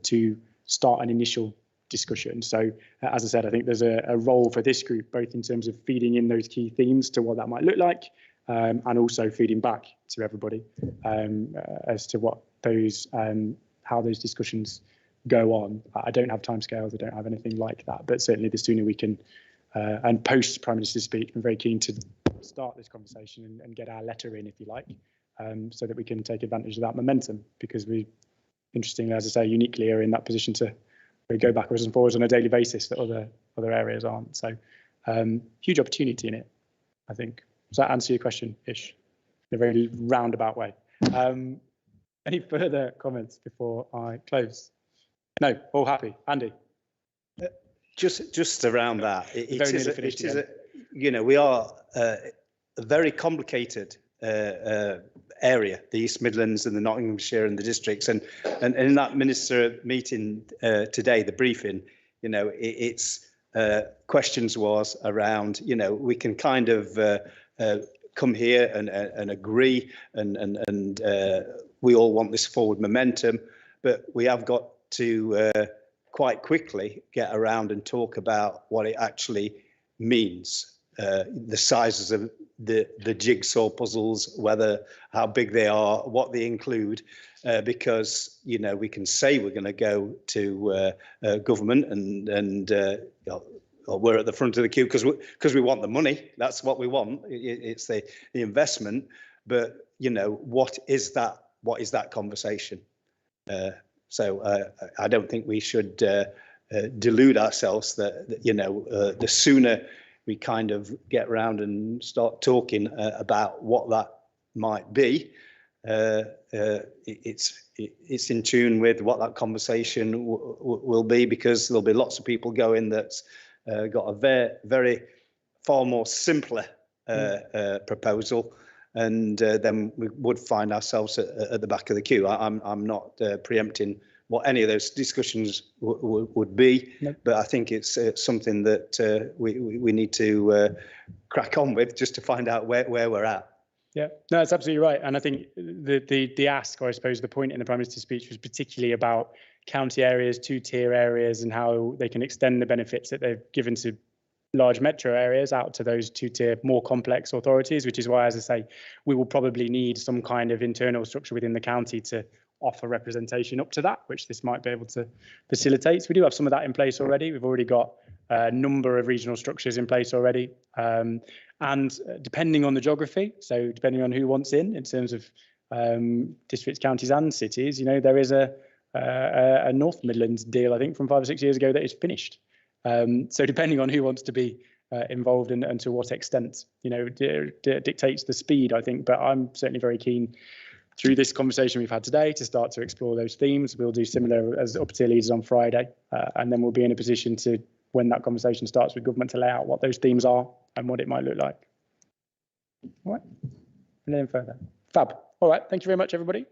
to start an initial discussion. So, as I said, I think there's a role for this group, both in terms of feeding in those key themes to what that might look like, and also feeding back to everybody as to what those how those discussions go on. I don't have timescales, I don't have anything like that, but certainly the sooner we can, and post Prime Minister's speech, I'm very keen to start this conversation and get our letter in, if you like, so that we can take advantage of that momentum, because we, interestingly, as I say, uniquely are in that position to go backwards and forwards on a daily basis that other areas aren't. So huge opportunity in it, I think. Does that answer your question, Ish, in a very roundabout way? Any further comments before I close? No, all happy. Andy? Just around that, we are a very complicated area, the East Midlands and the Nottinghamshire and the districts, and in that minister meeting today, the briefing, it's questions was around, we can kind of come here and agree, and we all want this forward momentum, but we have got to quite quickly get around and talk about what it actually means, the sizes of the jigsaw puzzles, how big they are, what they include, because we can say we're going to go to government and we're at the front of the queue because we want the money. That's what we want. It's the investment. But what is that conversation? So I don't think we should delude ourselves that the sooner we kind of get around and start talking about what that might be, it's in tune with what that conversation will be, because there'll be lots of people going that's got a very far more simpler proposal, and then we would find ourselves at the back of the queue. I'm not preempting what any of those discussions would be, but I think it's something that we need to crack on with, just to find out where we're at. Yeah, no, that's absolutely right. And I think the ask, or I suppose the point in the Prime Minister's speech, was particularly about county areas, two-tier areas, and how they can extend the benefits that they've given to large metro areas out to those two-tier, more complex authorities, which is why, as I say, we will probably need some kind of internal structure within the county to offer representation up to that, which this might be able to facilitate. So we do have some of that in place already. We've already got a number of regional structures in place already. And depending on the geography, so depending on who wants in terms of districts, counties and cities. You know, there is a North Midlands deal, I think, from 5 or 6 years ago that is finished. So depending on who wants to be involved and to what extent, you know, dictates the speed, I think. But I'm certainly very keen through this conversation we've had today to start to explore those themes. We'll do similar as up-tier leaders on Friday, and then we'll be in a position to, when that conversation starts with government, to lay out what those themes are and what it might look like. All right, and then further. Fab. All right, thank you very much, everybody.